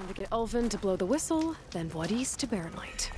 Time to get Ulvin to blow the whistle, then Wadis to bear light.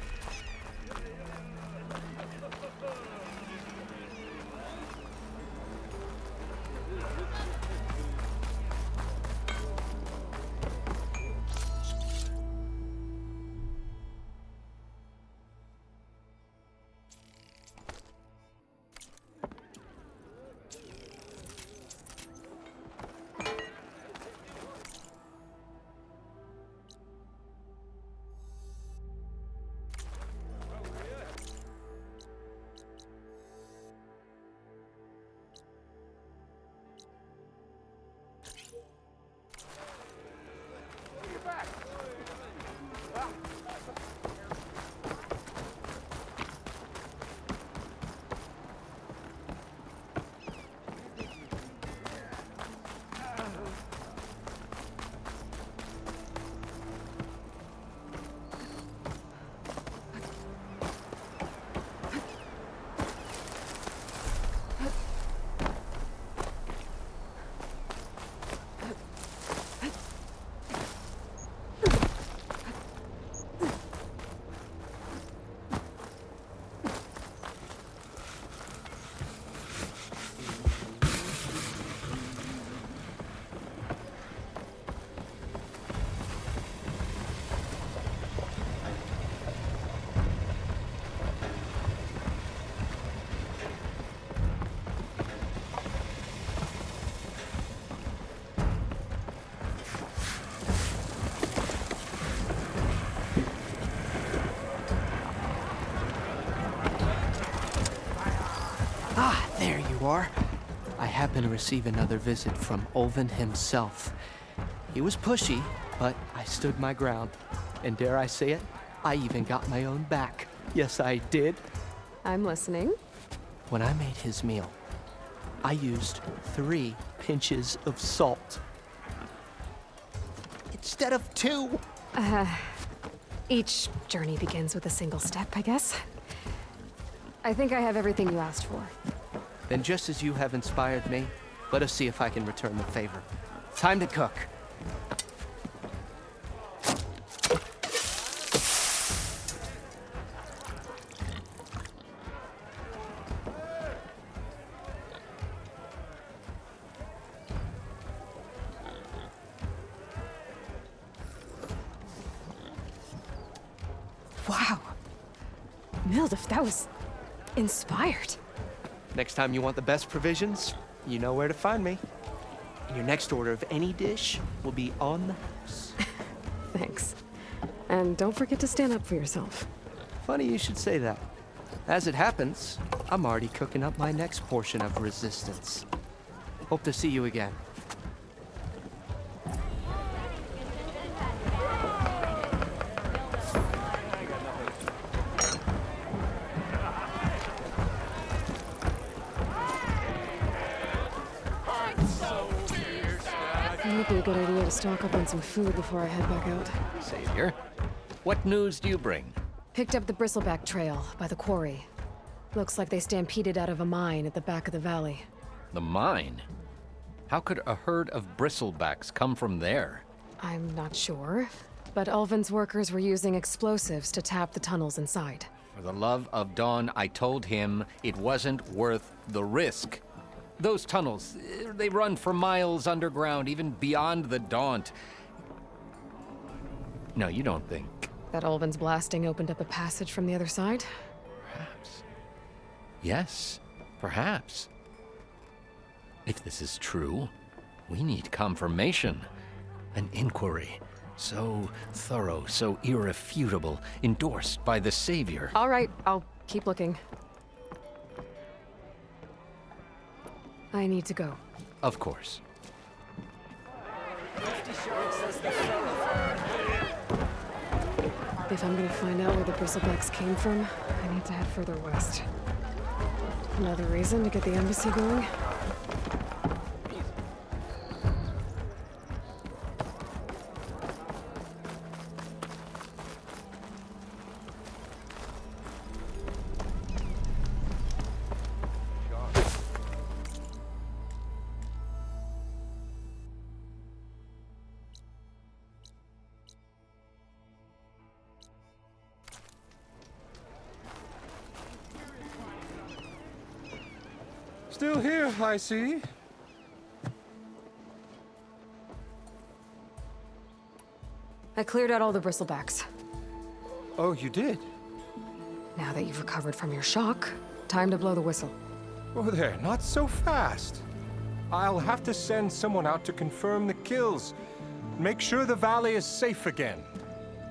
There you are. I happen to receive another visit from Ulvin himself. He was pushy, but I stood my ground. And dare I say it, I even got my own back. Yes, I did. I'm listening. When I made his meal, I used 3 pinches of salt. Instead of 2. Each journey begins with a single step, I guess. I think I have everything you asked for. Then just as you have inspired me, let us see if I can return the favor. Time to cook. Wow. Mildif, that was inspired. Next time you want the best provisions, you know where to find me. And your next order of any dish will be on the house. Thanks. And don't forget to stand up for yourself. Funny you should say that. As it happens, I'm already cooking up my next portion of resistance. Hope to see you again. It might be a good idea to stock up on some food before I head back out. Savior, what news do you bring? Picked up the bristleback trail by the quarry. Looks like they stampeded out of a mine at the back of the valley. The mine? How could a herd of bristlebacks come from there? I'm not sure, but Ulvin's workers were using explosives to tap the tunnels inside. For the love of Dawn, I told him it wasn't worth the risk. Those tunnels, they run for miles underground, even beyond the Daunt. No, you don't think. That Ulvin's blasting opened up a passage from the other side? Perhaps. Yes, perhaps. If this is true, we need confirmation. An inquiry. So thorough, so irrefutable, endorsed by the Savior. All right, I'll keep looking. I need to go. Of course. If I'm gonna find out where the bristlebacks came from, I need to head further west. Another reason to get the embassy going? still here, I see. I cleared out all the bristlebacks. Oh, you did? Now that you've recovered from your shock, time to blow the whistle. Oh there, not so fast. I'll have to send someone out to confirm the kills. Make sure the valley is safe again.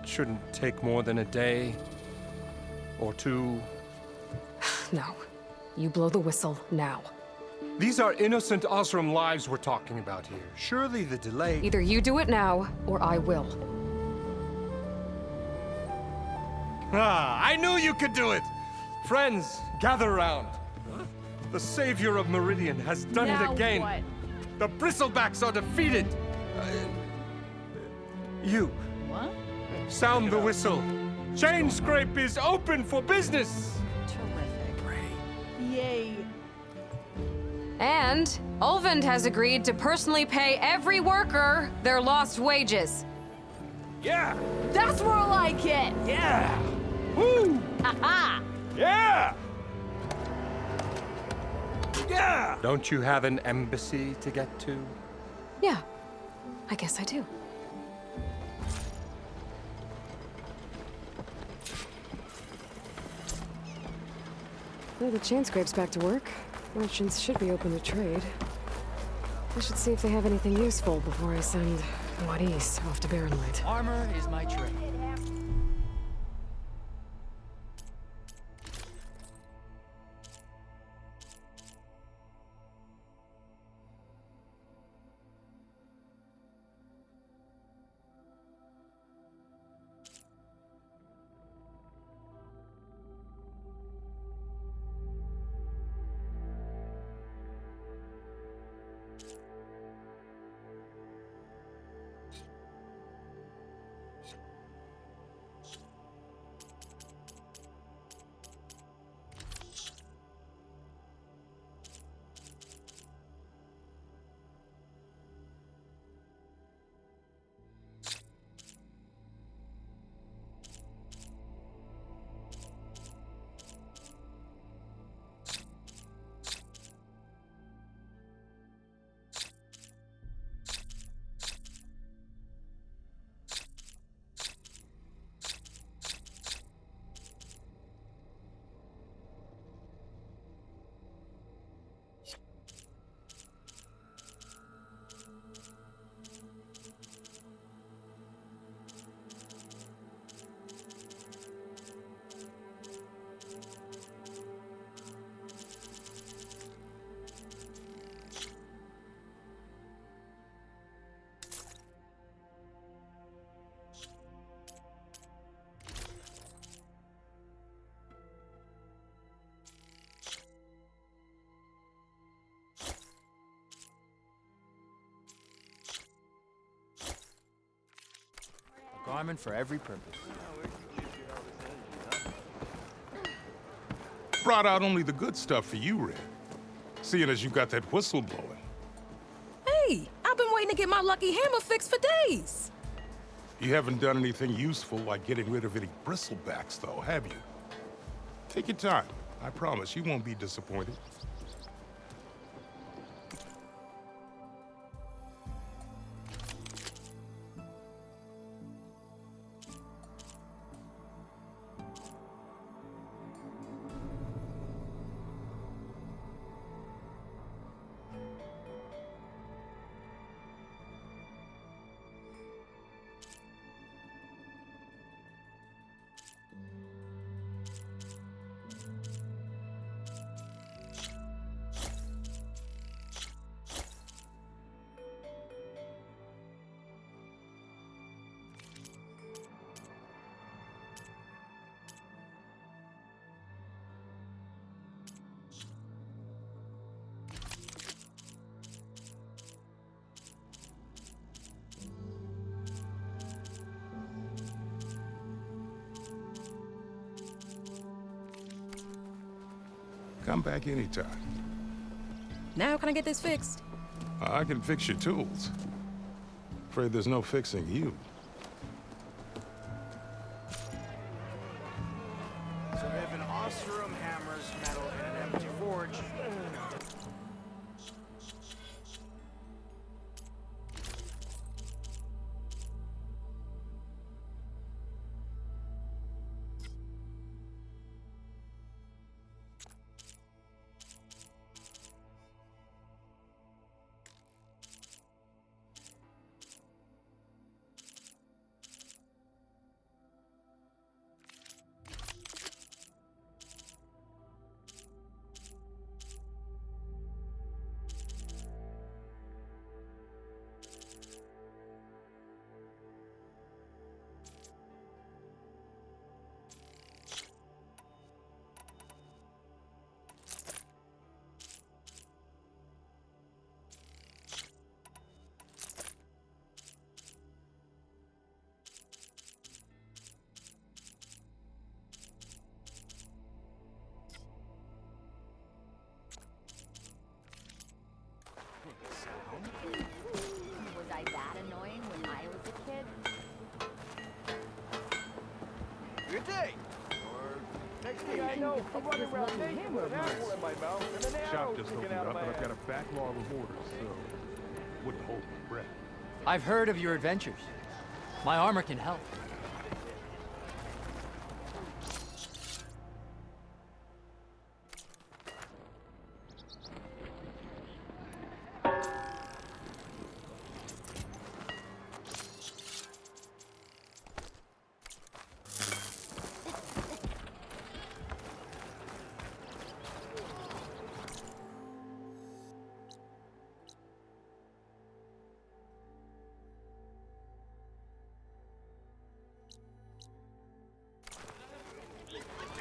It shouldn't take more than a day. Or two. No. You blow the whistle now. These are innocent Osram lives we're talking about here. Surely the delay... Either you do it now, or I will. Ah, I knew you could do it! Friends, gather around. The savior of Meridian has done it again. What? The bristlebacks are defeated. You. What? Sound the whistle. Chain Scrape is open for business. Terrific. Yay. And Ulvund has agreed to personally pay every worker their lost wages. Yeah. That's more like it. Yeah. Woo. Aha. Yeah. Yeah. Don't you have an embassy to get to? Yeah, I guess I do. Well, the chain scrape's back to work. Merchants should be open to trade. I should see if they have anything useful before I send Wadis off to Barrenlight. Armor is my trade. Garment for every purpose. Brought out only the good stuff for you, Red. Seeing as you got that whistle blowing. Hey, I've been waiting to get my lucky hammer fixed for days. You haven't done anything useful like getting rid of any bristlebacks, though, have you? Take your time. I promise you won't be disappointed. Come back anytime. Now can I get this fixed? I can fix your tools. Afraid there's no fixing you. So if an Osram hammers metal in an empty forge, your day. Next thing I know, I'm running around naked with an apple in my mouth and an arrow Shop just sticking opened out of up, my and I've got ass. a backlog of orders, so wouldn't hold my breath. I've heard of your adventures. My armor can help.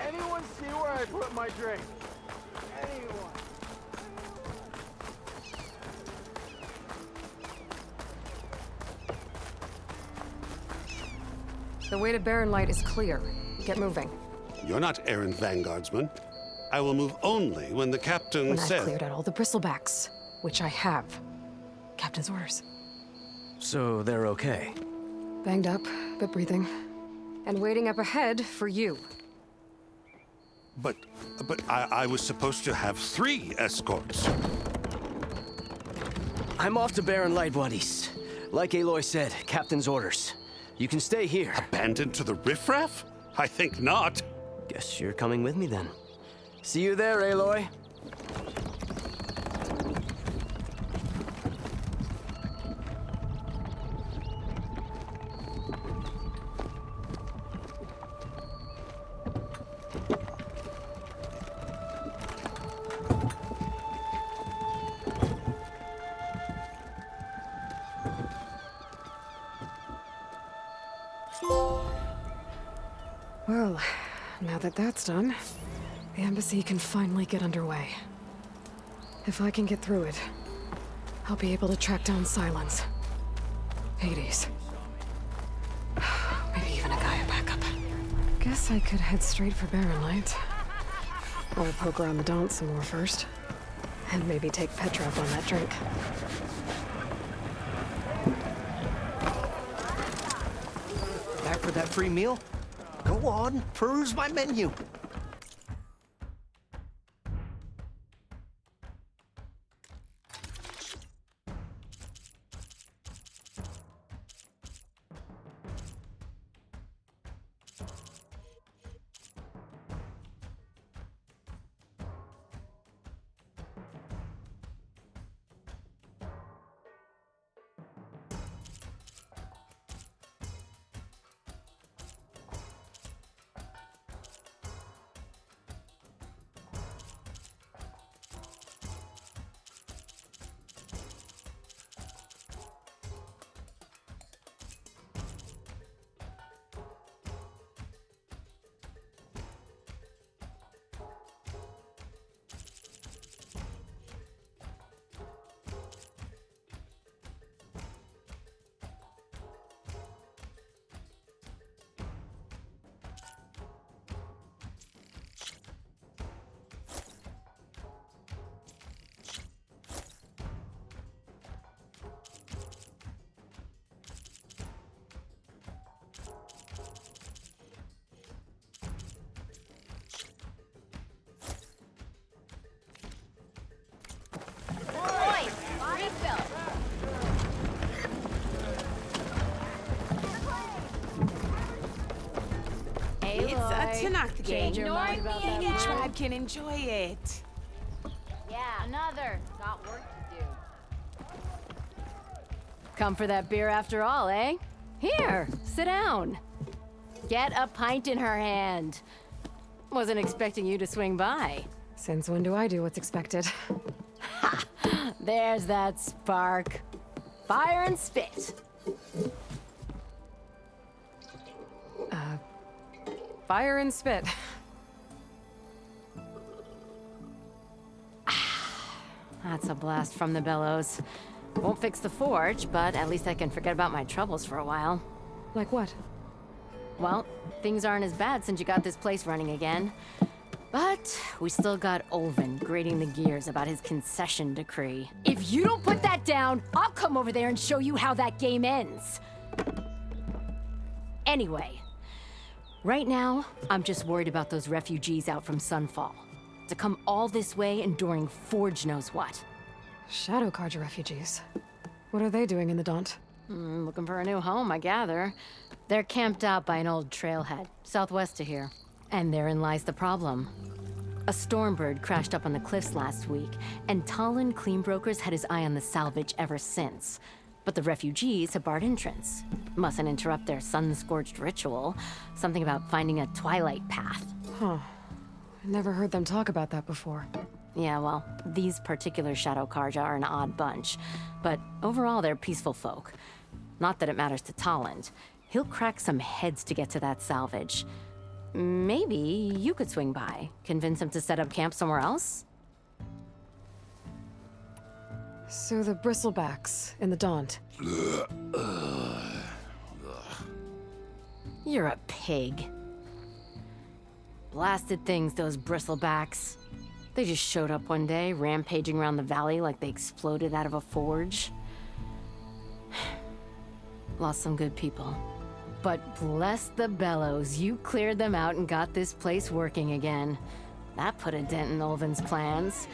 Anyone see where I put my drink? Anyone? The way to Barren Light is clear. Get moving. You're not errant vanguardsman. I will move only when the captain When I've says... cleared out all the bristlebacks, which I have. Captain's orders. So they're okay? Banged up, but breathing. And waiting up ahead for you. But I was supposed to have 3 escorts. I'm off to Barren Light, Wadis. Like Aloy said, Captain's orders. You can stay here. Abandoned to the riffraff? I think not. Guess you're coming with me then. See you there, Aloy. Well, now that that's done, the embassy can finally get underway. If I can get through it, I'll be able to track down Silence. Hades. Maybe even a Gaia backup. Guess I could head straight for Barren Light. I'll poke around the Daunt some more first. And maybe take Petra up on that drink. Back for that free meal? Go on, peruse my menu. It's a Tanaka game. Ignoring me Any again? tribe can enjoy it. Yeah, another. Got work to do. Come for that beer after all, eh? Here, sit down. Get a pint in her hand. Wasn't expecting you to swing by. Since when do I do what's expected? Ha! There's that spark. Fire and spit. Fire and spit. That's a blast from the bellows. Won't fix the forge, but at least I can forget about my troubles for a while. Like what? Well, things aren't as bad since you got this place running again. But we still got Olvin grating the gears about his concession decree. If you don't put that down, I'll come over there and show you how that game ends. Anyway, Right now, I'm just worried about those refugees out from Sunfall. To come all this way enduring Forge knows what. Shadow Carja refugees. What are they doing in the Daunt? Looking for a new home, I gather. They're camped out by an old trailhead, southwest of here. And therein lies the problem. A Stormbird crashed up on the cliffs last week, and Talon Cleanbrokers had his eye on the salvage ever since. But the refugees have barred entrance. Mustn't interrupt their sun-scorched ritual. Something about finding a twilight path. Huh. I never heard them talk about that before. Yeah, well, these particular Shadow Carja are an odd bunch. But overall, they're peaceful folk. Not that it matters to Talon. He'll crack some heads to get to that salvage. Maybe you could swing by, convince him to set up camp somewhere else? So the bristlebacks in the Daunt. You're a pig. Blasted things, those bristlebacks. They just showed up one day, rampaging around the valley like they exploded out of a forge. Lost some good people. But bless the bellows, you cleared them out and got this place working again. That put a dent in Ulvin's plans.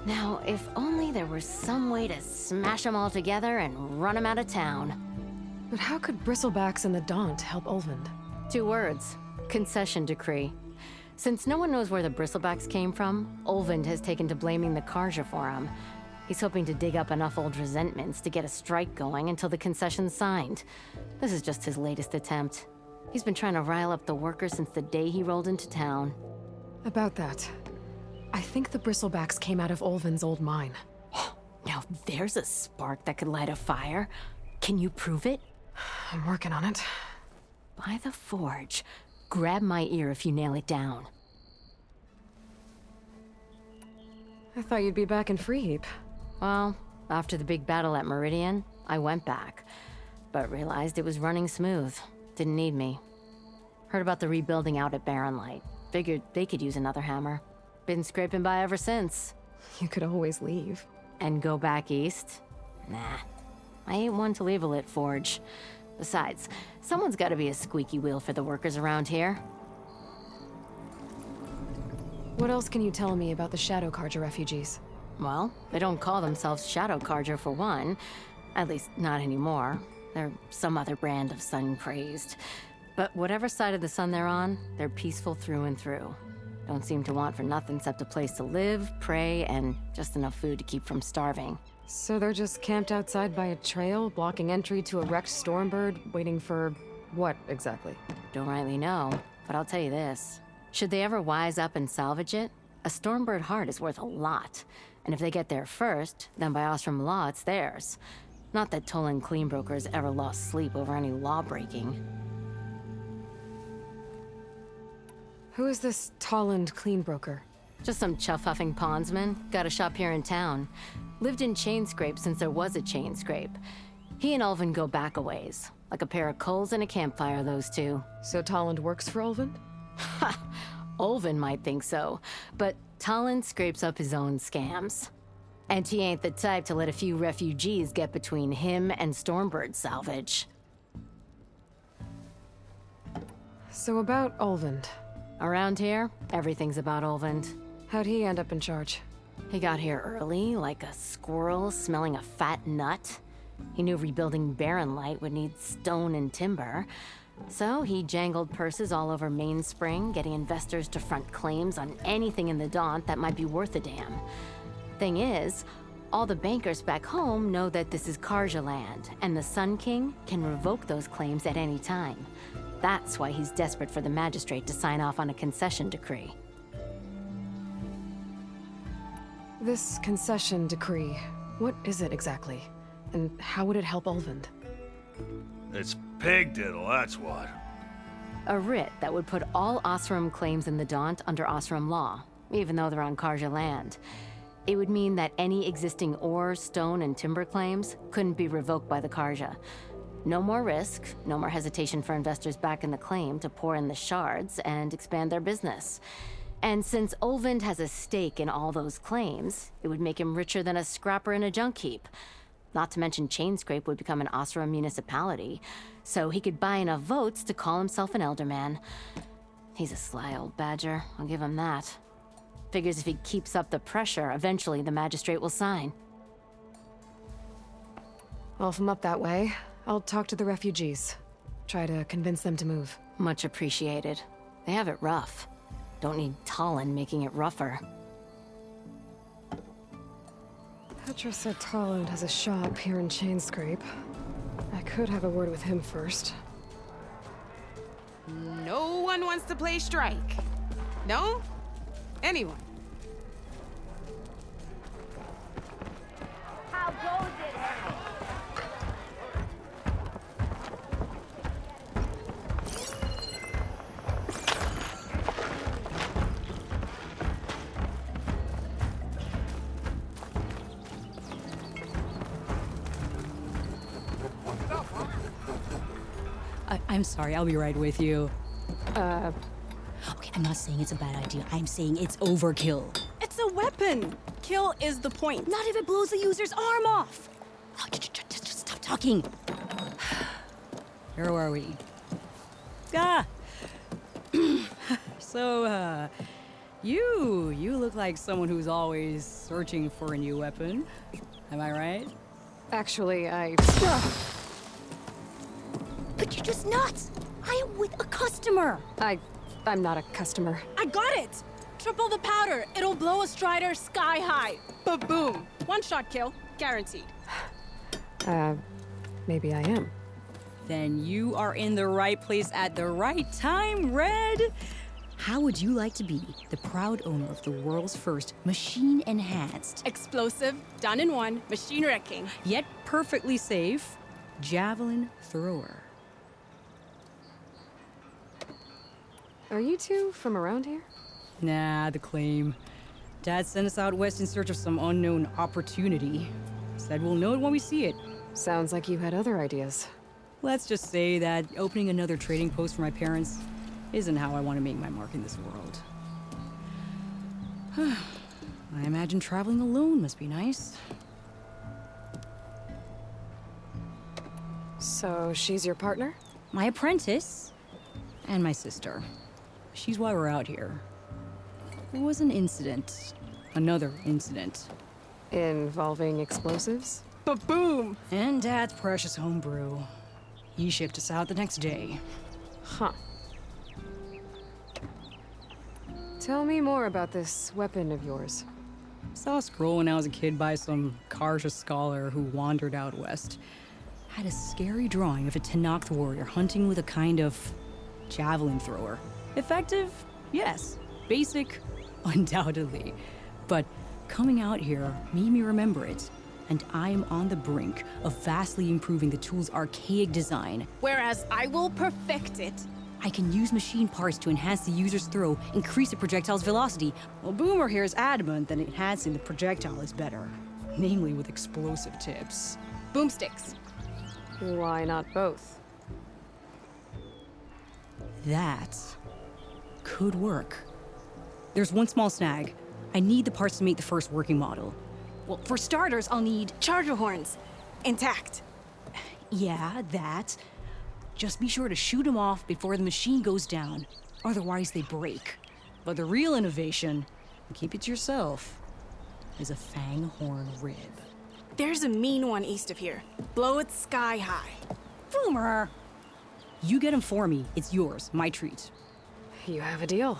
Now, if only there were some way to smash them all together and run them out of town. But how could bristlebacks in the Daunt help Ulvund? 2 words. Concession decree. Since no one knows where the bristlebacks came from, Ulvund has taken to blaming the Carja for them. He's hoping to dig up enough old resentments to get a strike going until the concession's signed. This is just his latest attempt. He's been trying to rile up the workers since the day he rolled into town. About that, I think the bristlebacks came out of Ulvund's old mine. Now there's a spark that could light a fire. Can you prove it? I'm working on it. By the Forge. Grab my ear if you nail it down. I thought you'd be back in Freeheap. Well, after the big battle at Meridian, I went back. But realized it was running smooth. Didn't need me. Heard about the rebuilding out at Barren Light. Figured they could use another hammer. Been scraping by ever since. You could always leave. And go back east? Nah. I ain't one to leave a lit forge. Besides, someone's gotta be a squeaky wheel for the workers around here. What else can you tell me about the Shadow Carja refugees? Well, they don't call themselves Shadow Carja for one. At least, not anymore. They're some other brand of sun-crazed. But whatever side of the sun they're on, they're peaceful through and through. Don't seem to want for nothing except a place to live, pray, and just enough food to keep from starving. So they're just camped outside by a trail, blocking entry to a wrecked Stormbird, waiting for what exactly? Don't rightly know, but I'll tell you this. Should they ever wise up and salvage it, a Stormbird heart is worth a lot. And if they get there first, then by Ostrom law, it's theirs. Not that Tolan Cleanbrokers ever lost sleep over any law-breaking. Who is this Tolland Cleanbroker? Just some chuff-huffing pondsman. Got a shop here in town. Lived in Chainscrape since there was a Chainscrape. He and Ulvund go back a ways. Like a pair of coals and a campfire, those two. So Tolland works for Ulvund? Ha! Ulvund might think so, but Tolland scrapes up his own scams. And he ain't the type to let a few refugees get between him and Stormbird salvage. So about Ulvund. Around here, everything's about Ulvund. How'd he end up in charge? He got here early, like a squirrel smelling a fat nut. He knew rebuilding Barren Light would need stone and timber. So he jangled purses all over Mainspring, getting investors to front claims on anything in the Daunt that might be worth a damn. Thing is, all the bankers back home know that this is Carja land, and the Sun King can revoke those claims at any time. That's why he's desperate for the magistrate to sign off on a concession decree. This concession decree, what is it exactly? And how would it help Ulvund? It's pig diddle, that's what. A writ that would put all Osram claims in the Daunt under Osram law, even though they're on Carja land. It would mean that any existing ore, stone, and timber claims couldn't be revoked by the Carja. No more risk, no more hesitation for investors back in the claim to pour in the shards and expand their business. And since Ulvund has a stake in all those claims, it would make him richer than a scrapper in a junk heap. Not to mention Chainscrape would become an Osra municipality, so he could buy enough votes to call himself an elderman. He's a sly old badger, I'll give him that. Figures if he keeps up the pressure, eventually the magistrate will sign. Well, if I'm up that way, I'll talk to the refugees. Try to convince them to move. Much appreciated. They have it rough. Don't need Talon making it rougher. Petra said Talon has a shop here in Chainscrape. I could have a word with him first. No one wants to play strike. No? Anyone? How goes it, Henry? I'm sorry, I'll be right with you. Okay, I'm not saying it's a bad idea. I'm saying it's overkill. It's a weapon. Kill is the point. Not if it blows the user's arm off. Oh, just stop talking. Where are we? So, you look like someone who's always searching for a new weapon. Am I right? Actually, But you're just nuts. I am with a customer. I'm not a customer. I got it. Triple the powder. It'll blow a Strider sky high. Ba-boom. One-shot kill. Guaranteed. Maybe I am. Then you are in the right place at the right time, Red. How would you like to be the proud owner of the world's first machine-enhanced, Explosive, done in one, machine wrecking, yet perfectly safe, javelin thrower? Are you two from around here? Nah, the claim. Dad sent us out west in search of some unknown opportunity. Said we'll know it when we see it. Sounds like you had other ideas. Let's just say that opening another trading post for my parents isn't how I want to make my mark in this world. I imagine traveling alone must be nice. So she's your partner? My apprentice and my sister. She's why we're out here. There was an incident. Another incident. Involving explosives? Ba-boom! And Dad's precious homebrew. He shipped us out the next day. Huh. Tell me more about this weapon of yours. Saw a scroll when I was a kid by some Karja scholar who wandered out west. Had a scary drawing of a Tenakth warrior hunting with a kind of javelin thrower. Effective? Yes. Basic? Undoubtedly. But coming out here made me remember it. And I'm on the brink of vastly improving the tool's archaic design. Whereas I will perfect it. I can use machine parts to enhance the user's throw, increase the projectile's velocity. Well, Boomer here is adamant that enhancing the projectile is better. Namely with explosive tips. Boomsticks. Why not both? That could work. There's one small snag. I need the parts to make the first working model. Well, for starters, I'll need charger horns. Intact. Yeah, that. Just be sure to shoot them off before the machine goes down. Otherwise, they break. But the real innovation, keep it to yourself, is a fang horn rib. There's a mean one east of here. Blow it sky high. Boomer! You get him for me. It's yours. My treat. You have a deal.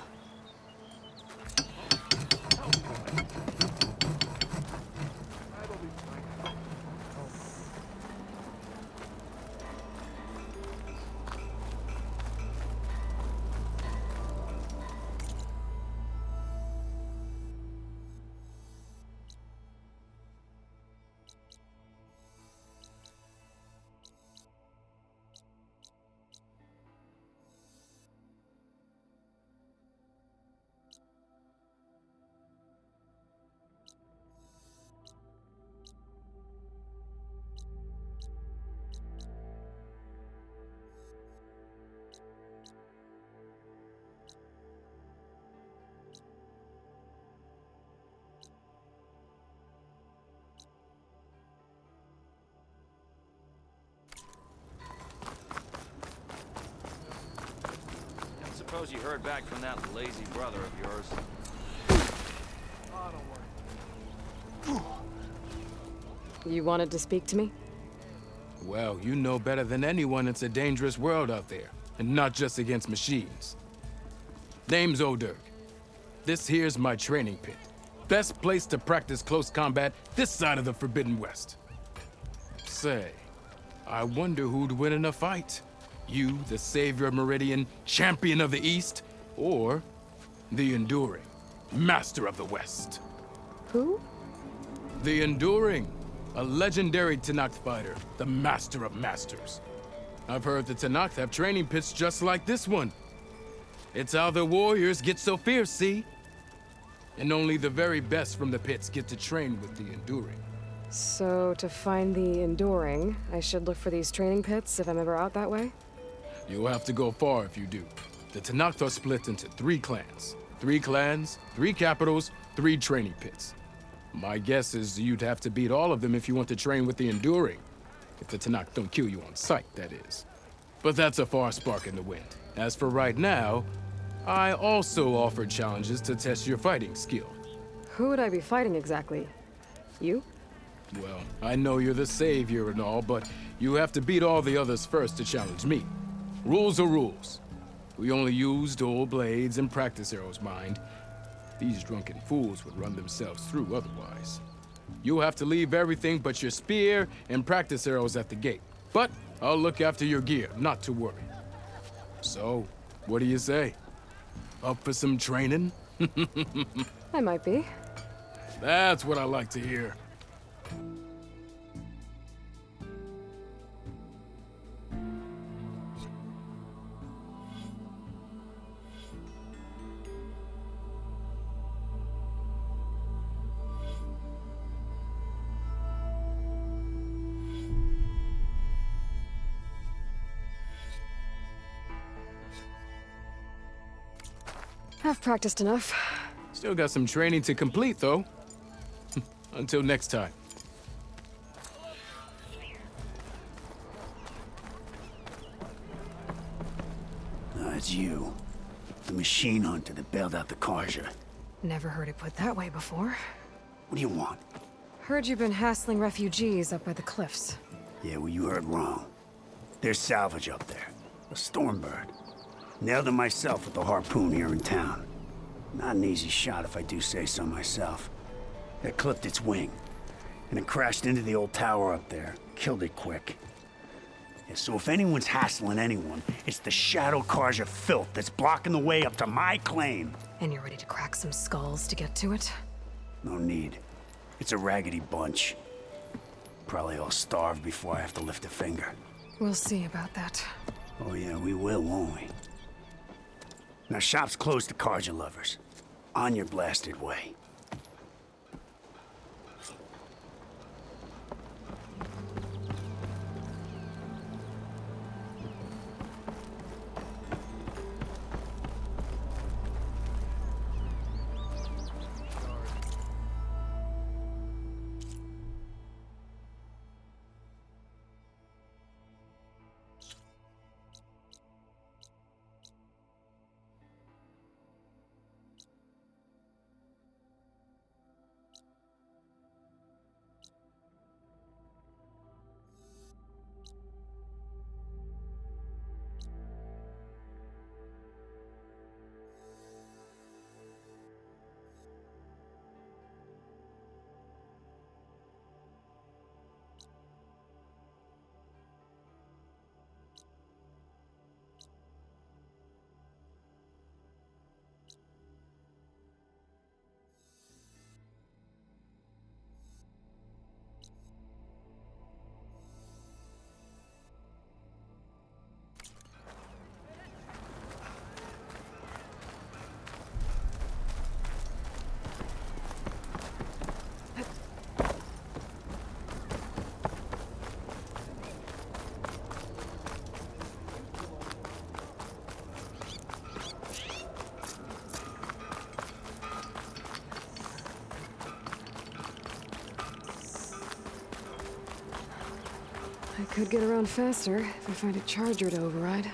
Suppose you heard back from that lazy brother of yours. You wanted to speak to me? Well, you know better than anyone it's a dangerous world out there, and not just against machines. Name's O'Dirk. This here's my training pit. Best place to practice close combat this side of the Forbidden West. Say, I wonder who'd win in a fight. You, the savior of Meridian, champion of the East, or the Enduring, master of the West. Who? The Enduring, a legendary Tenakth fighter, the master of masters. I've heard the Tenakth have training pits just like this one. It's how the warriors get so fierce, see? And only the very best from the pits get to train with the Enduring. So, to find the Enduring, I should look for these training pits if I'm ever out that way? You'll have to go far if you do. The Tenakth are split into 3 clans. 3 clans, 3 capitals, 3 training pits. My guess is you'd have to beat all of them if you want to train with the Enduring. If the Tenakth don't kill you on sight, that is. But that's a far spark in the wind. As for right now, I also offer challenges to test your fighting skill. Who would I be fighting exactly? You? Well, I know you're the savior and all, but you have to beat all the others first to challenge me. Rules are rules. We only use dual blades and practice arrows, mind. These drunken fools would run themselves through otherwise. You'll have to leave everything but your spear and practice arrows at the gate. But I'll look after your gear, not to worry. So, what do you say? Up for some training? I might be. That's what I like to hear. I've practiced enough. Still got some training to complete, though. Until next time. It's you. The machine hunter that bailed out the Karja. Never heard it put that way before. What do you want? Heard you've been hassling refugees up by the cliffs. Yeah, well, you heard wrong. There's salvage up there. A Stormbird. Nailed him myself with the harpoon here in town. Not an easy shot if I do say so myself. It clipped its wing, and it crashed into the old tower up there. Killed it quick. Yeah, so if anyone's hassling anyone, it's the Shadow Karja filth that's blocking the way up to my claim. And you're ready to crack some skulls to get to it? No need. It's a raggedy bunch. Probably all starved before I have to lift a finger. We'll see about that. Oh yeah, we will, won't we? Now, shop's closed to Karja lovers. On your blasted way. I could get around faster if I find a charger to override.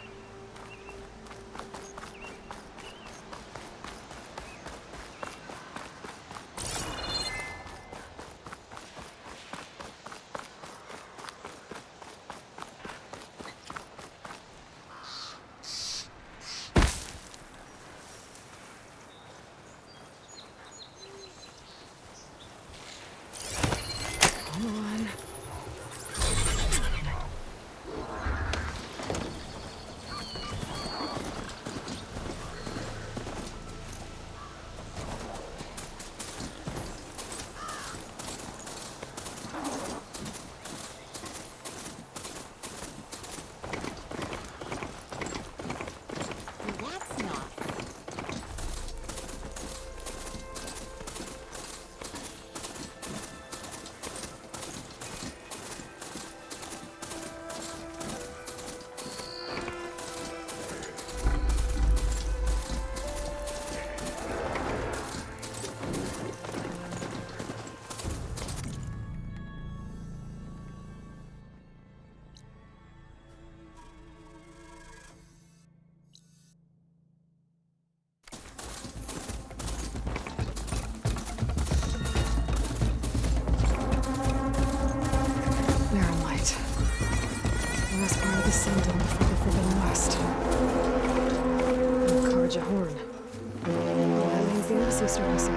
Mr. Russell.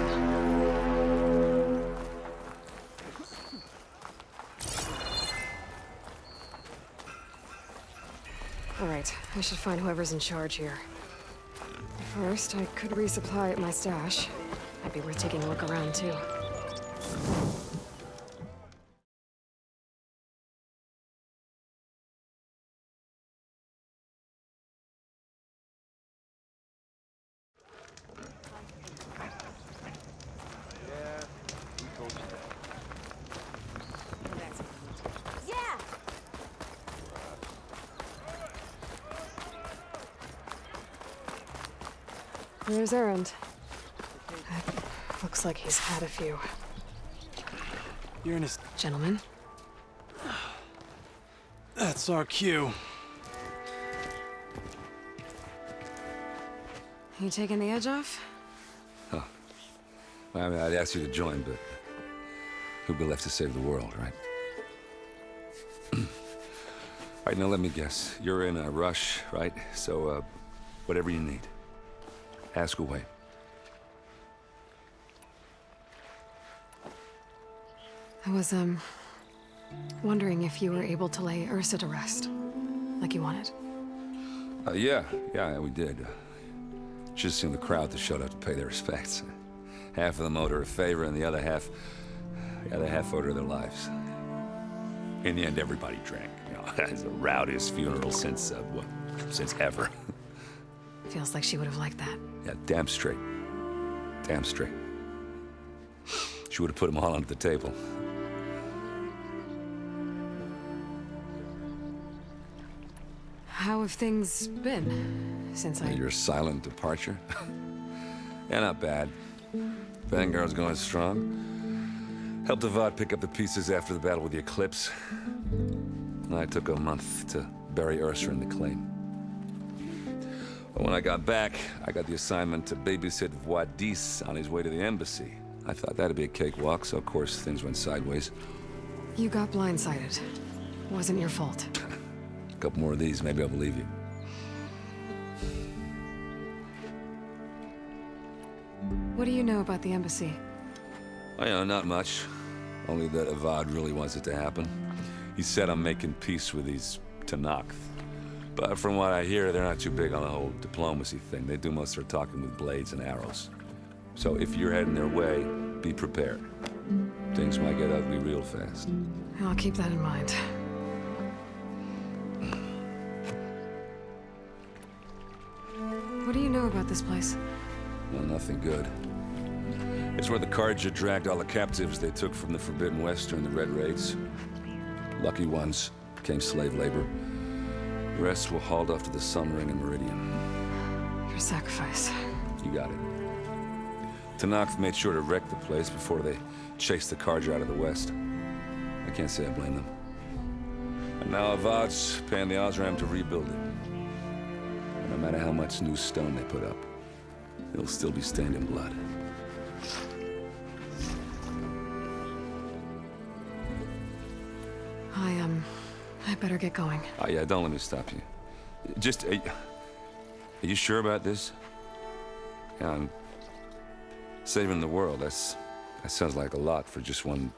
All right, I should find whoever's in charge here. First, I could resupply at my stash. Might be worth taking a look around, too. Yeah! There's Errand. Looks like he's had a few. You're in his... Gentlemen? That's our cue. You taking the edge off? Huh. Well, I mean, I'd ask you to join, but who'd be left to save the world, right? All right, now let me guess. You're in a rush, right? So, whatever you need, ask away. I was, wondering if you were able to lay Ursa to rest, like you wanted. Yeah, we did. Just seen the crowd that showed up to pay their respects. Half of them owed her a favor, and the other half owed her their lives. In the end, everybody drank. You know, it's the rowdiest funeral since ever. Feels like she would have liked that. Yeah, damn straight. Damn straight. She would have put them all under the table. How have things been since Your silent departure? Yeah, not bad. Vanguard's going strong. Helped Avad pick up the pieces after the battle with the Eclipse. And I took a month to bury Ursa in the claim. But when I got back, I got the assignment to babysit Wadis on his way to the embassy. I thought that'd be a cakewalk, so of course things went sideways. You got blindsided. Wasn't your fault. A couple more of these, maybe I'll believe you. What do you know about the embassy? Oh, yeah, not much. Only that Avad really wants it to happen. He said I'm making peace with these Tenakth. But from what I hear, they're not too big on the whole diplomacy thing. They do most of their talking with blades and arrows. So if you're heading their way, be prepared. Things might get ugly real fast. I'll keep that in mind. What do you know about this place? Well, nothing good. It's where the Carja dragged all the captives they took from the Forbidden West during the Red Raids. Lucky ones became slave labor. The rest were hauled off to the Sun Ring and Meridian. Your sacrifice. You got it. Tenakth made sure to wreck the place before they chased the Carja out of the West. I can't say I blame them. And now Avad's paying the Osram to rebuild it. And no matter how much new stone they put up, it'll still be stained in blood. I better get going. Oh, yeah, don't let me stop you. Just, are you sure about this? Yeah, I'm saving the world. That sounds like a lot for just one...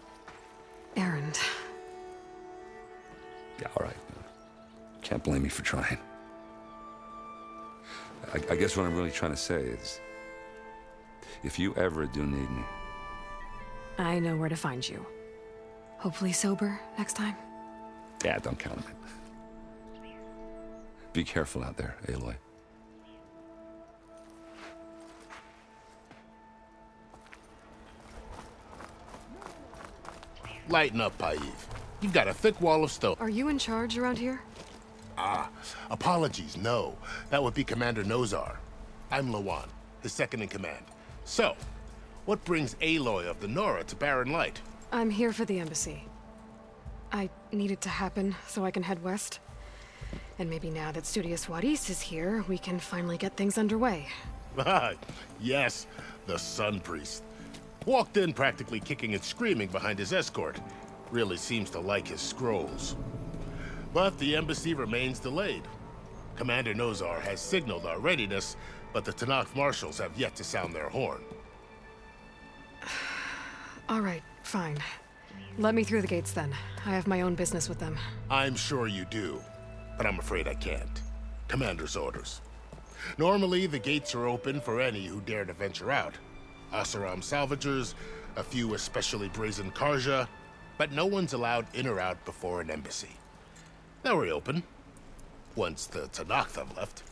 Errand. Yeah, all right. Can't blame me for trying. I guess what I'm really trying to say is, if you ever do need me... I know where to find you. Hopefully sober next time. Yeah, don't count on it. Be careful out there, Aloy. Lighten up, Paiv. You've got a thick wall of stone. Are you in charge around here? Apologies, no. That would be Commander Nozar. I'm Lawan, his second in command. So, what brings Aloy of the Nora to Barren Light? I'm here for the embassy. I need it to happen so I can head west. And maybe now that Studious Wadis is here, we can finally get things underway. Yes, the Sun Priest. Walked in practically kicking and screaming behind his escort. Really seems to like his scrolls. But the embassy remains delayed. Commander Nozar has signaled our readiness, but the Tenakth marshals have yet to sound their horn. All right, fine. Let me through the gates then. I have my own business with them. I'm sure you do, but I'm afraid I can't. Commander's orders. Normally, the gates are open for any who dare to venture out. Asaram salvagers, a few especially brazen Karja, but no one's allowed in or out before an embassy. They'll reopen, once the Tanakh have left.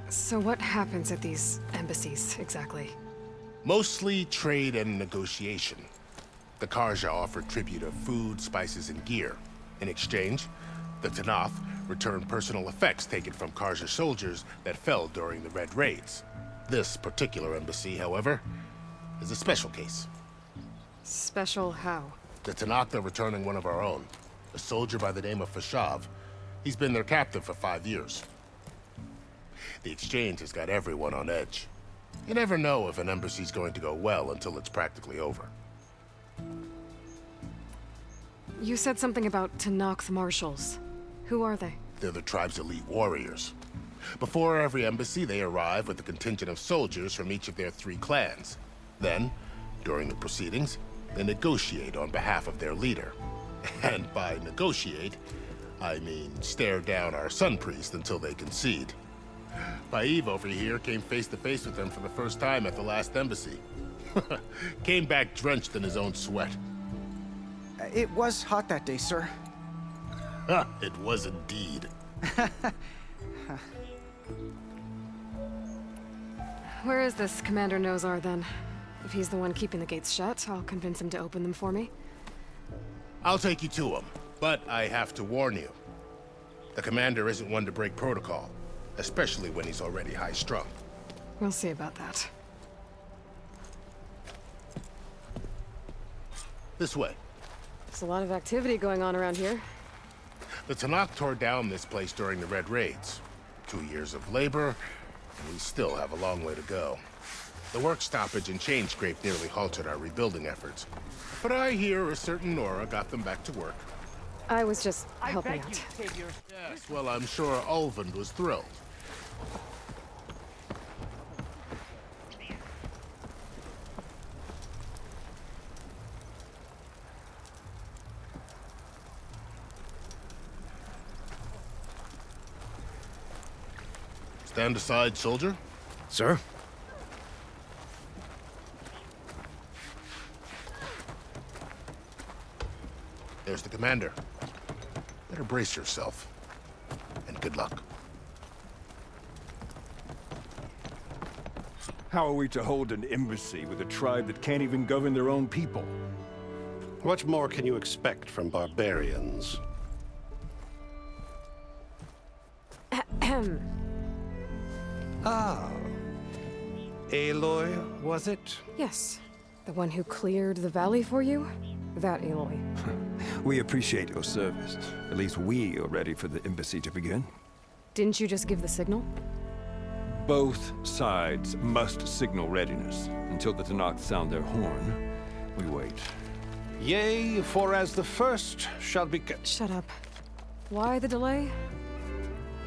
So what happens at these embassies, exactly? Mostly trade and negotiation. The Karja offer tribute of food, spices, and gear. In exchange, the Tanakh return personal effects taken from Karja soldiers that fell during the Red Raids. This particular embassy, however, is a special case. Special how? The Tanakh are returning one of our own, a soldier by the name of Fashav. He's been their captain for 5 years. The exchange has got everyone on edge. You never know if an embassy's going to go well until it's practically over. You said something about Tanakh marshals. Who are they? They're the tribe's elite warriors. Before every embassy, they arrive with a contingent of soldiers from each of their 3 clans. Then, during the proceedings, they negotiate on behalf of their leader. And by negotiate, I mean stare down our sun priest until they concede. Baev over here came face to face with them for the first time at the last embassy. Came back drenched in his own sweat. It was hot that day, sir. It was indeed. Where is this Commander Nozar, then? If he's the one keeping the gates shut, I'll convince him to open them for me. I'll take you to him, but I have to warn you. The commander isn't one to break protocol, especially when he's already high-strung. We'll see about that. This way. There's a lot of activity going on around here. The Tanakh tore down this place during the Red Raids. 2 years of labor, and we still have a long way to go. The work stoppage and chain scrape nearly halted our rebuilding efforts. But I hear a certain Nora got them back to work. I was just helping out. Yes, well, I'm sure Ulvund was thrilled. Stand aside, soldier. Sir? There's the commander. Better brace yourself. And good luck. How are we to hold an embassy with a tribe that can't even govern their own people? What more can you expect from barbarians? Ah. Aloy, was it? Yes. The one who cleared the valley for you? That Aloy. We appreciate your service. At least we are ready for the embassy to begin. Didn't you just give the signal? Both sides must signal readiness. Until the Tanakh sound their horn, we wait. Yea, for as the first shall be... Shut up. Why the delay?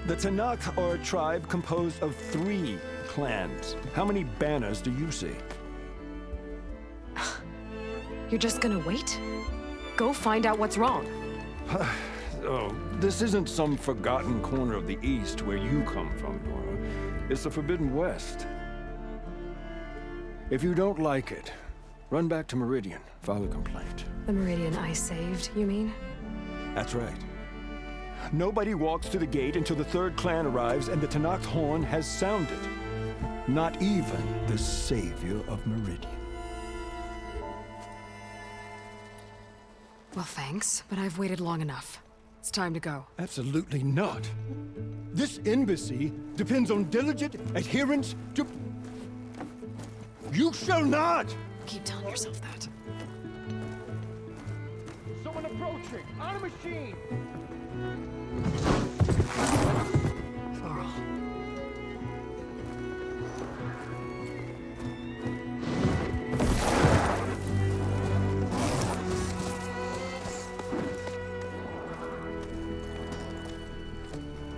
The Tanakh are a tribe composed of 3 clans. How many banners do you see? You're just gonna wait? Go find out what's wrong. Oh, this isn't some forgotten corner of the East where you come from, Nora. It's the Forbidden West. If you don't like it, run back to Meridian, file a complaint. The Meridian I saved, you mean? That's right. Nobody walks to the gate until the 3rd clan arrives and the Tanakh horn has sounded. Not even the savior of Meridian. Well, thanks, but I've waited long enough. It's time to go. Absolutely not. This embassy depends on diligent adherence to... You shall not! Keep telling yourself that. Someone approaching! On a machine! Varl.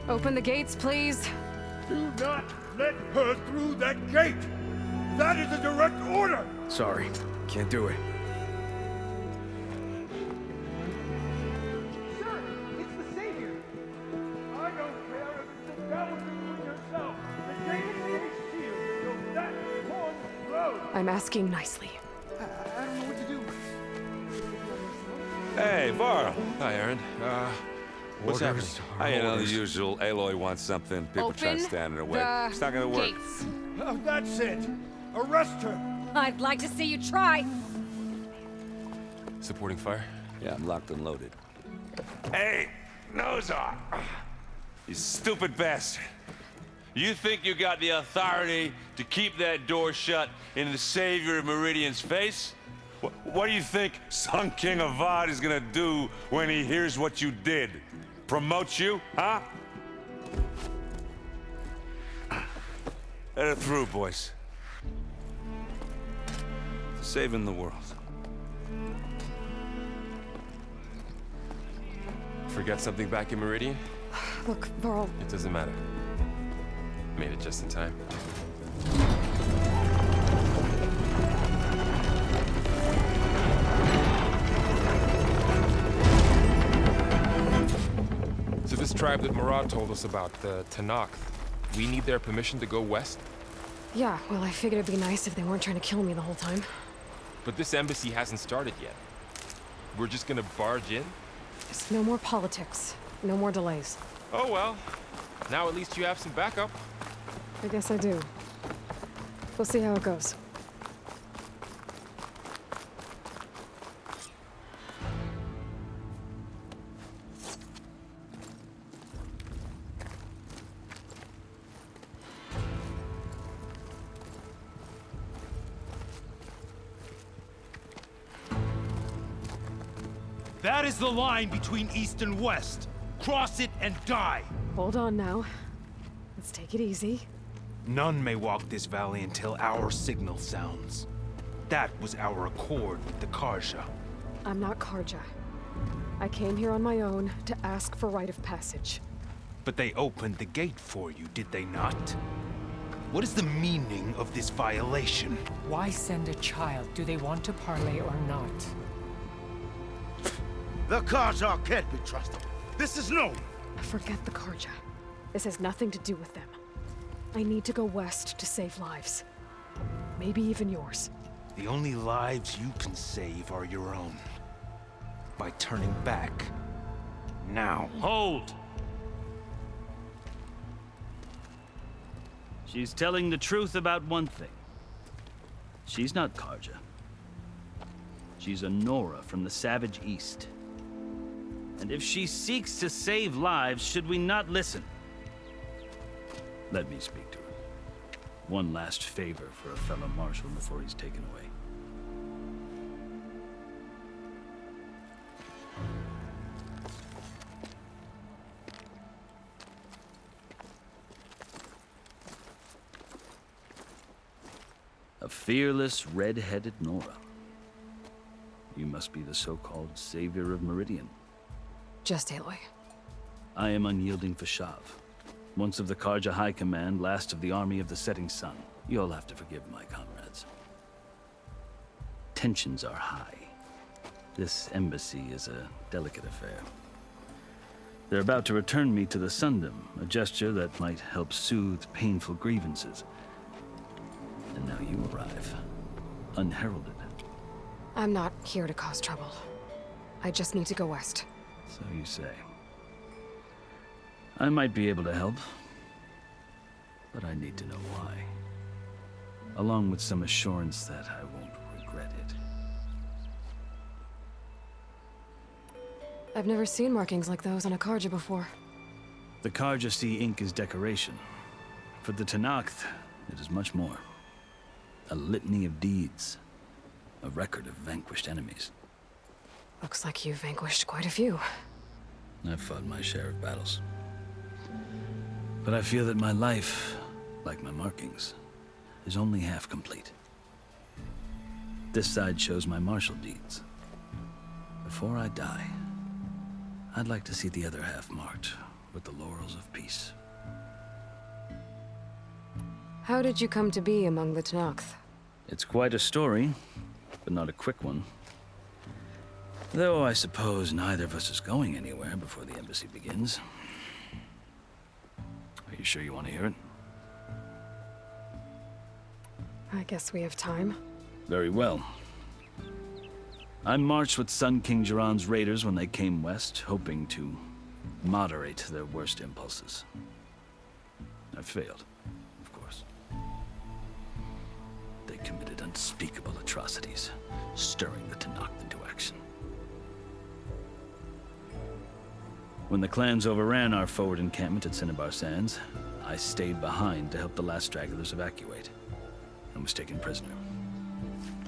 Open the gates, please. Do not let her through that gate! That is a direct order! Sorry, can't do it. Sir, it's the Savior! I don't care if it's the devil between yourself! The gate is sealed until that horn blows! I'm asking nicely. I don't know what to do. Hey, Varl. Hi, Aaron. What's happening? You know, the usual. Aloy wants something. People try to stand in her way. It's not gonna work. Oh, that's it! Arrest her! I'd like to see you try. Supporting fire? Yeah, I'm locked and loaded. Hey, Nozar! You stupid bastard! You think you got the authority to keep that door shut in the Savior of Meridian's face? What do you think Sun King Avad is gonna do when he hears what you did? Promote you, huh? Let her through, boys. Saving the world. Forget something back in Meridian? Look, Varl. It doesn't matter. Made it just in time. So this tribe that Murad told us about, the Tanakh, we need their permission to go west? Yeah, well, I figured it'd be nice if they weren't trying to kill me the whole time. But this embassy hasn't started yet. We're just gonna barge in? Just no more politics. No more delays. Oh well. Now at least you have some backup. I guess I do. We'll see how it goes. That is the line between East and West. Cross it and die. Hold on now. Let's take it easy. None may walk this valley until our signal sounds. That was our accord with the Karja. I'm not Karja. I came here on my own to ask for rite of passage. But they opened the gate for you, did they not? What is the meaning of this violation? Why send a child? Do they want to parley or not? The Karja can't be trusted. This is known. Forget the Karja. This has nothing to do with them. I need to go west to save lives. Maybe even yours. The only lives you can save are your own. By turning back. Now. Hold! She's telling the truth about one thing. She's not Karja. She's a Nora from the Savage East. And if she seeks to save lives, should we not listen? Let me speak to her. One last favor for a fellow marshal before he's taken away. A fearless, red-headed Nora. You must be the so-called Savior of Meridian. Just Aloy. I am unyielding Fashav. Once of the Karja High Command, last of the Army of the Setting Sun. You'll have to forgive my comrades. Tensions are high. This embassy is a delicate affair. They're about to return me to the Sundom, a gesture that might help soothe painful grievances. And now you arrive, unheralded. I'm not here to cause trouble. I just need to go west. So you say. I might be able to help, but I need to know why. Along with some assurance that I won't regret it. I've never seen markings like those on a Karja before. The Karja see ink as decoration. For the Tanakh, it is much more. A litany of deeds. A record of vanquished enemies. Looks like you've vanquished quite a few. I've fought my share of battles. But I feel that my life, like my markings, is only half complete. This side shows my martial deeds. Before I die, I'd like to see the other half marked with the laurels of peace. How did you come to be among the Tenakth? It's quite a story, but not a quick one. Though I suppose neither of us is going anywhere before the embassy begins. Are you sure you want to hear it? I guess we have time. Very well. I marched with Sun King Jiran's raiders when they came west, hoping to moderate their worst impulses. I failed, of course. They committed unspeakable atrocities, stirring the Tenakth into action. When the clans overran our forward encampment at Cinnabar Sands, I stayed behind to help the last stragglers evacuate, and was taken prisoner.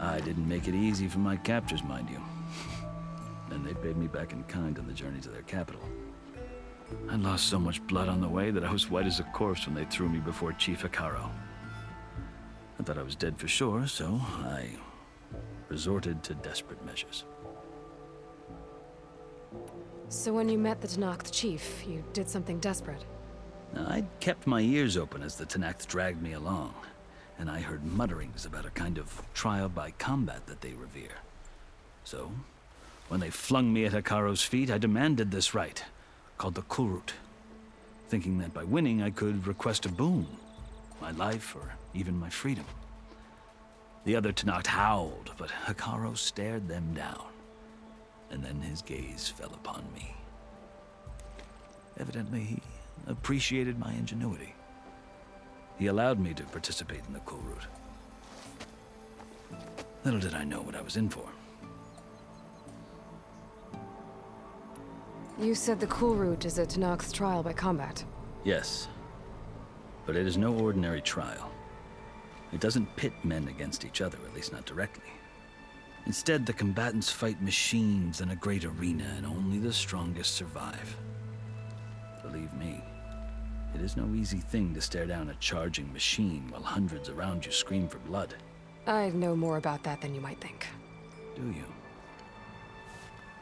I didn't make it easy for my captors, mind you. And they paid me back in kind on the journey to their capital. I lost so much blood on the way that I was white as a corpse when they threw me before Chief Hekaro. I thought I was dead for sure, so I resorted to desperate measures. So when you met the Tenakth chief, you did something desperate? I'd kept my ears open as the Tenakth dragged me along, and I heard mutterings about a kind of trial by combat that they revere. So, when they flung me at Hekaro's feet, I demanded this right, called the Kulrut, thinking that by winning I could request a boon, my life or even my freedom. The other Tenakth howled, but Hekaro stared them down, and then his gaze fell upon me. Evidently, he appreciated my ingenuity. He allowed me to participate in the Kulrut. Little did I know what I was in for. You said the Kulrut is a Tenakth's trial by combat. Yes, but it is no ordinary trial. It doesn't pit men against each other, at least not directly. Instead, the combatants fight machines in a great arena, and only the strongest survive. Believe me, it is no easy thing to stare down a charging machine while hundreds around you scream for blood. I know more about that than you might think. Do you?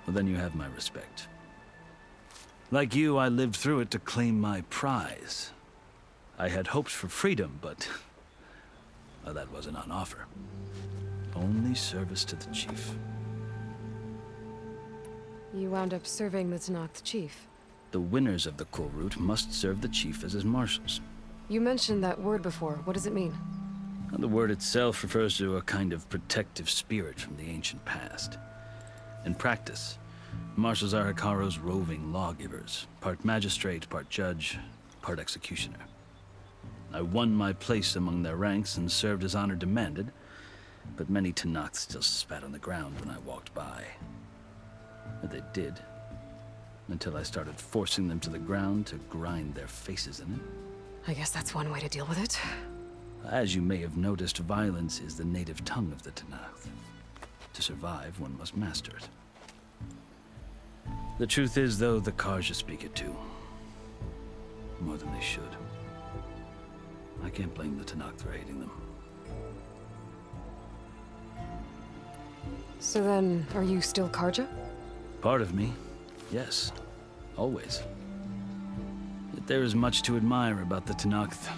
Well, then you have my respect. Like you, I lived through it to claim my prize. I had hoped for freedom, but well, that wasn't on offer. Only service to the chief. You wound up serving the Tenakth chief. The winners of the Kulrut must serve the chief as his marshals. You mentioned that word before. What does it mean? The word itself refers to a kind of protective spirit from the ancient past. In practice, marshals are Hekaro's roving lawgivers, part magistrate, part judge, part executioner. I won my place among their ranks and served as honor demanded, but many Tenakth still spat on the ground when I walked by. But they did, until I started forcing them to the ground to grind their faces in it. I guess that's one way to deal with it. As you may have noticed, violence is the native tongue of the Tenakth. To survive, one must master it. The truth is, though, the Karja speak it too. More than they should. I can't blame the Tenakth for hating them. So then, are you still Karja? Part of me, yes. Always. Yet there is much to admire about the Tenakth.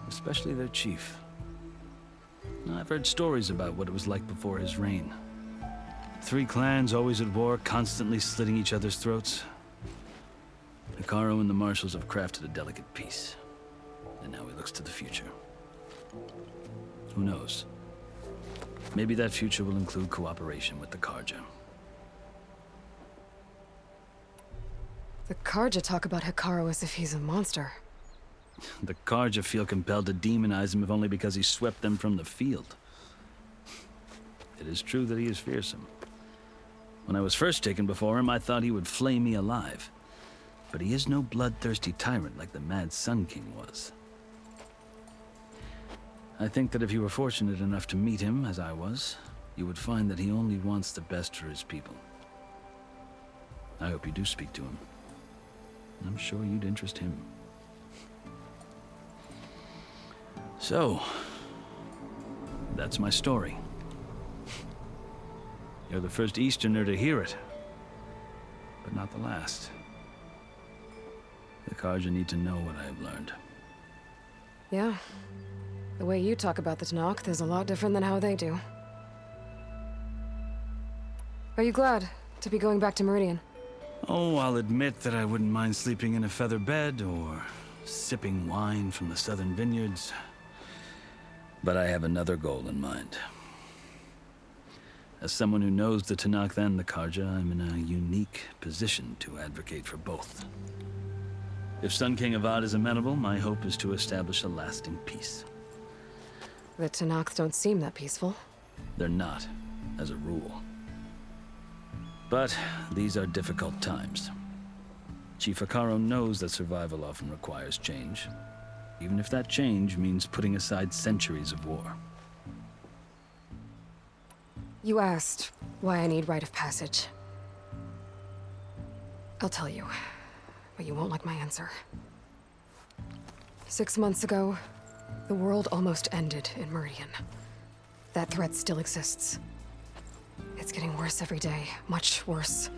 Especially their chief. I've heard stories about what it was like before his reign. 3 clans always at war, constantly slitting each other's throats. Hekaro and the marshals have crafted a delicate peace. And now he looks to the future. Who knows? Maybe that future will include cooperation with the Karja. The Karja talk about Hekaro as if he's a monster. The Karja feel compelled to demonize him if only because he swept them from the field. It is true that he is fearsome. When I was first taken before him, I thought he would flay me alive. But he is no bloodthirsty tyrant like the Mad Sun King was. I think that if you were fortunate enough to meet him, as I was, you would find that he only wants the best for his people. I hope you do speak to him. I'm sure you'd interest him. So, that's my story. You're the first Easterner to hear it, but not the last. The Karja need to know what I have learned. Yeah. The way you talk about the Tenakth is a lot different than how they do. Are you glad to be going back to Meridian? Oh, I'll admit that I wouldn't mind sleeping in a feather bed or sipping wine from the southern vineyards. But I have another goal in mind. As someone who knows the Tenakth and the Karja, I'm in a unique position to advocate for both. If Sun King Avad is amenable, my hope is to establish a lasting peace. The Tenakth don't seem that peaceful. They're not, as a rule. But these are difficult times. Chief Akaro knows that survival often requires change, even if that change means putting aside centuries of war. You asked why I need rite of passage. I'll tell you, but you won't like my answer. 6 months ago, the world almost ended in Meridian. That threat still exists. It's getting worse every day, much worse.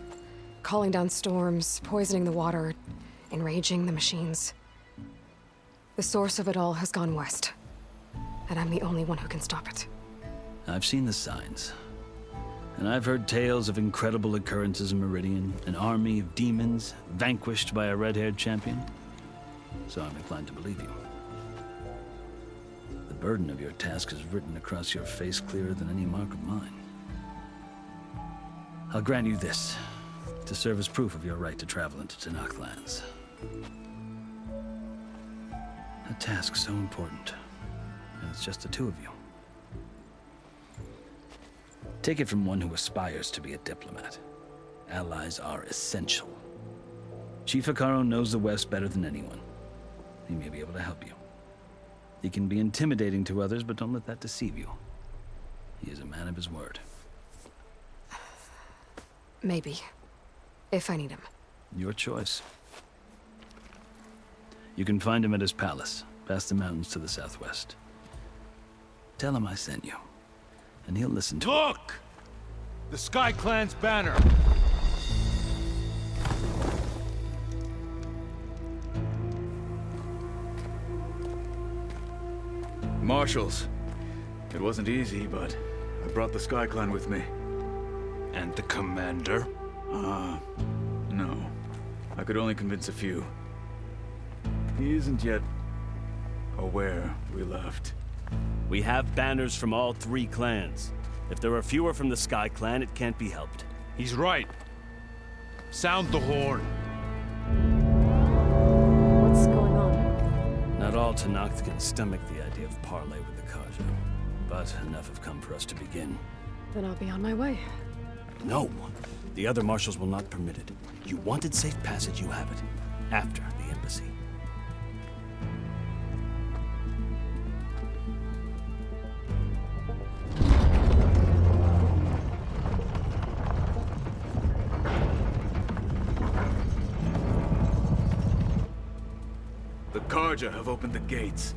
Calling down storms, poisoning the water, enraging the machines. The source of it all has gone west, and I'm the only one who can stop it. I've seen the signs. And I've heard tales of incredible occurrences in Meridian, an army of demons vanquished by a red-haired champion. So I'm inclined to believe you. The burden of your task is written across your face clearer than any mark of mine. I'll grant you this, to serve as proof of your right to travel into Tenakth lands. A task so important, and it's just the two of you. Take it from one who aspires to be a diplomat. Allies are essential. Chief Akaro knows the West better than anyone. He may be able to help you. He can be intimidating to others, but don't let that deceive you. He is a man of his word. Maybe. If I need him. Your choice. You can find him at his palace, past the mountains to the southwest. Tell him I sent you, and he'll listen to Look! The Sky Clan's banner! Marshals. It wasn't easy, but I brought the Sky Clan with me. And the commander? No. I could only convince a few. He isn't yet aware we left. We have banners from all 3 clans. If there are fewer from the Sky Clan, it can't be helped. He's right. Sound the horn. What's going on? Not all Tenakth can stomach the idea of parley with the Karja, but enough have come for us to begin. Then I'll be on my way. No, the other marshals will not permit it. You wanted safe passage, you have it. After the embassy. The Karja have opened the gates.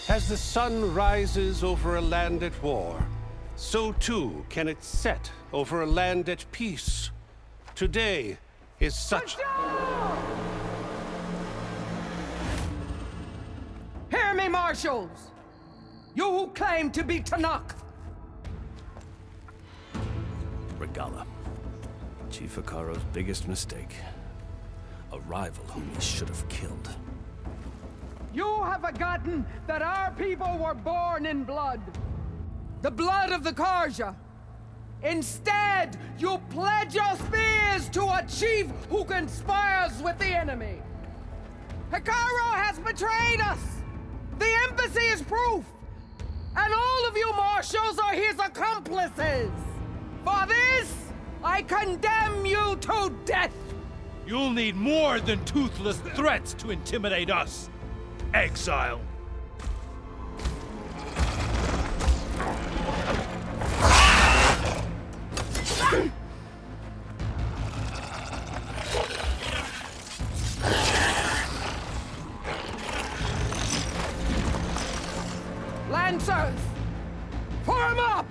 As the sun rises over a land at war, so too can it set over a land at peace. Today is such... Hear me, marshals! You who claim to be Tenakth! Regala. Chief Akaro's biggest mistake. A rival whom he should have killed. You have forgotten that our people were born in blood. The blood of the Karja. Instead, you pledge your spears to a chief who conspires with the enemy. Akaro has betrayed us. The embassy is proof. And all of you marshals are his accomplices. For this, I condemn you to death. You'll need more than toothless threats to intimidate us. Exile. Lancers! Form up!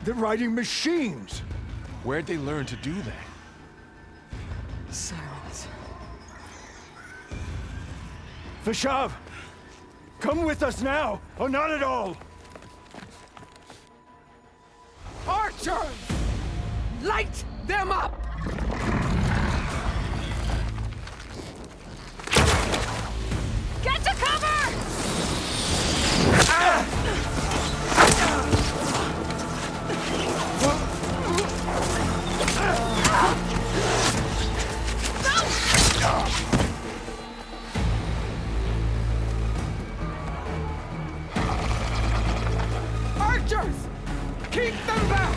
They're riding machines! Where'd they learn to do that? Silence. Vashav! Come with us now, or not at all! Archers! Light them up! Get to cover! Archers! Keep them back!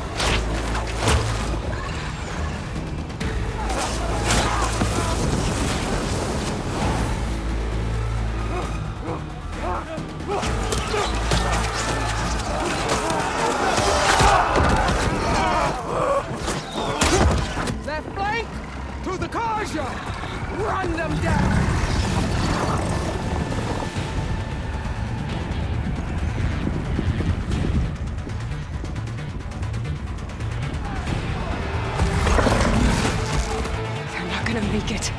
Left flank! To the Karja! Run them down! They're not gonna make it.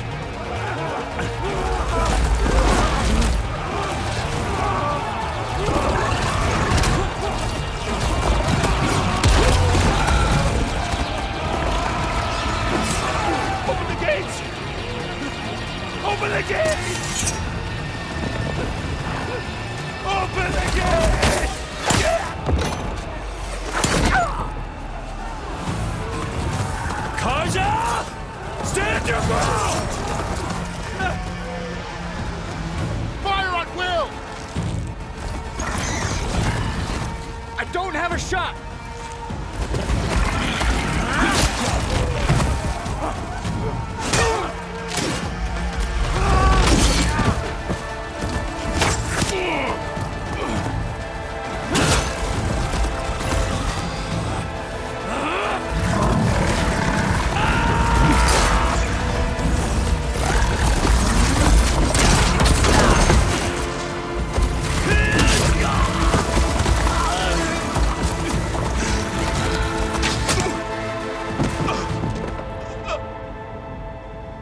Open the gates! Open the gates! Open the gates! Kaja! Stand your ground! Fire on will! I don't have a shot!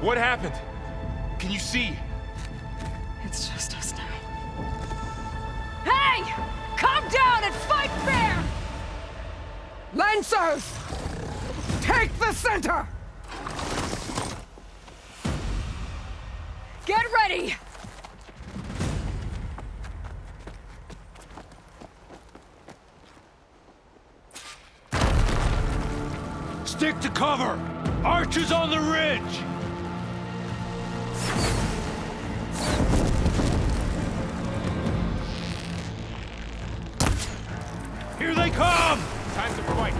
What happened? Can you see? It's just us now. Hey! Calm down and fight fair! Lancers! Take the center! Get ready! Stick to cover! Archers on the ridge! Here they come! Time to fight.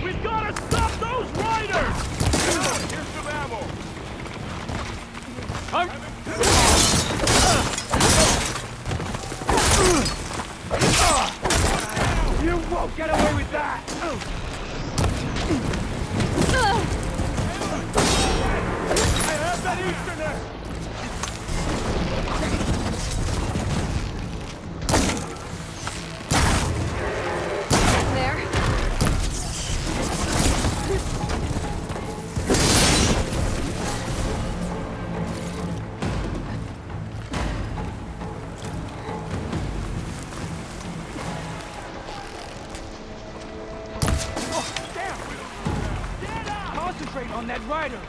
We've got to stop those riders! Here's some ammo. You won't get away with that! I have that Easterner! There. Concentrate on that rider!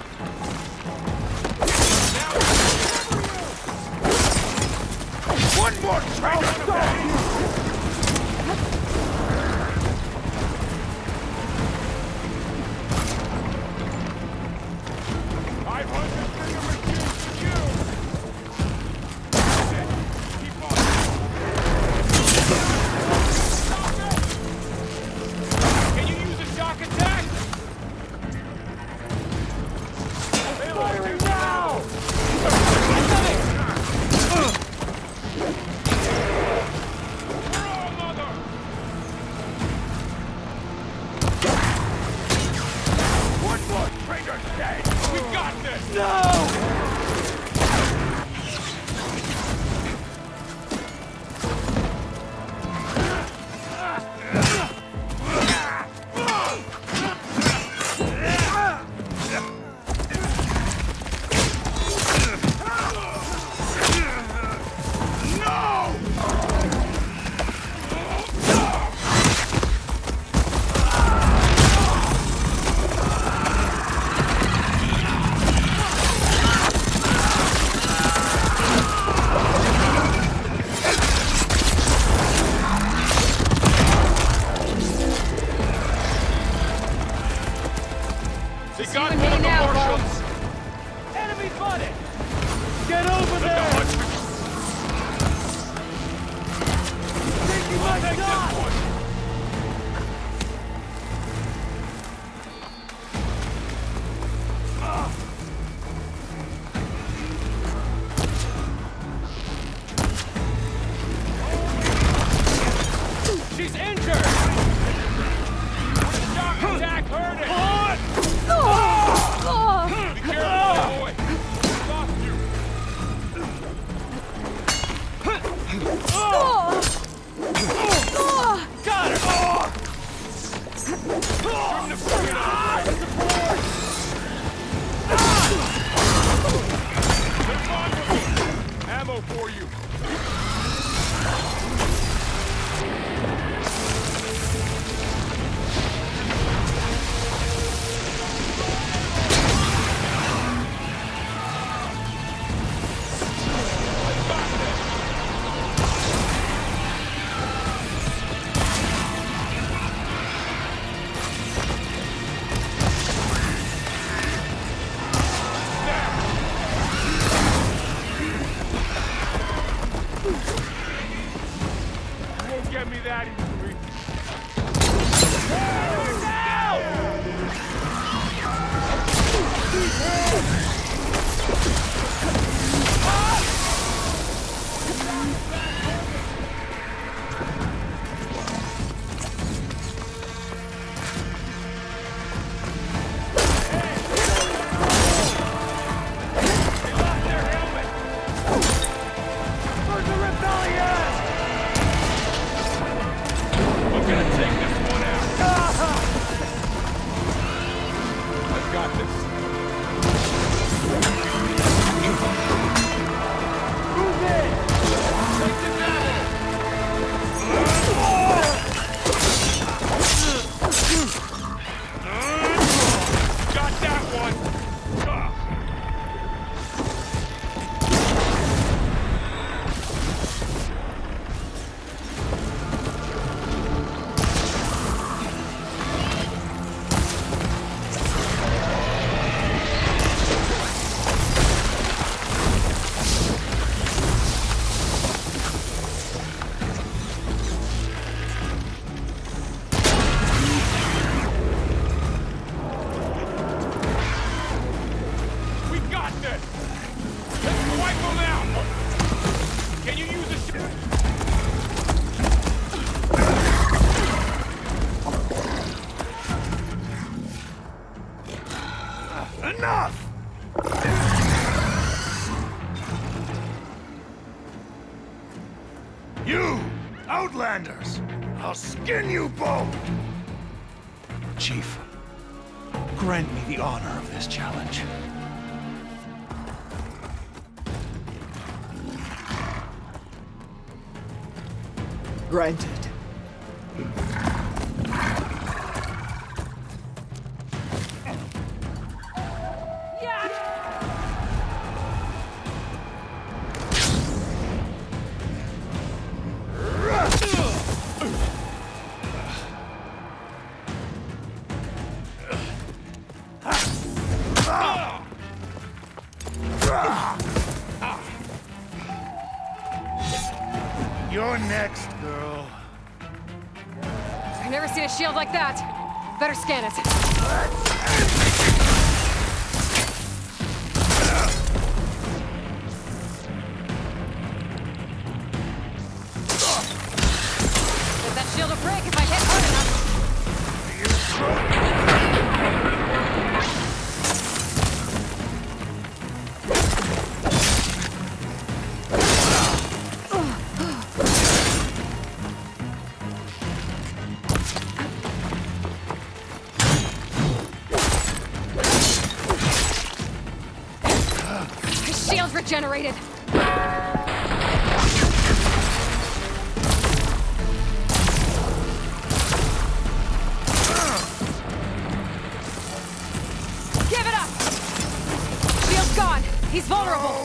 One more traitor! Can you use a shock attack? Firing now! take this one! She's injured! Shock attack hurt it! Be careful, boy! Lost you! Got her! Shouldn't have put it on! They're on with me! Ammo for you! Get me that easily. Enough! You, Outlanders! I'll skin you both! Chief, grant me the honor of this challenge. Granted. You're next, girl. I've never seen a shield like that. Better scan it. But that shield will break if I hit hard enough. Shield's regenerated. Give it up! Shield's gone. He's vulnerable.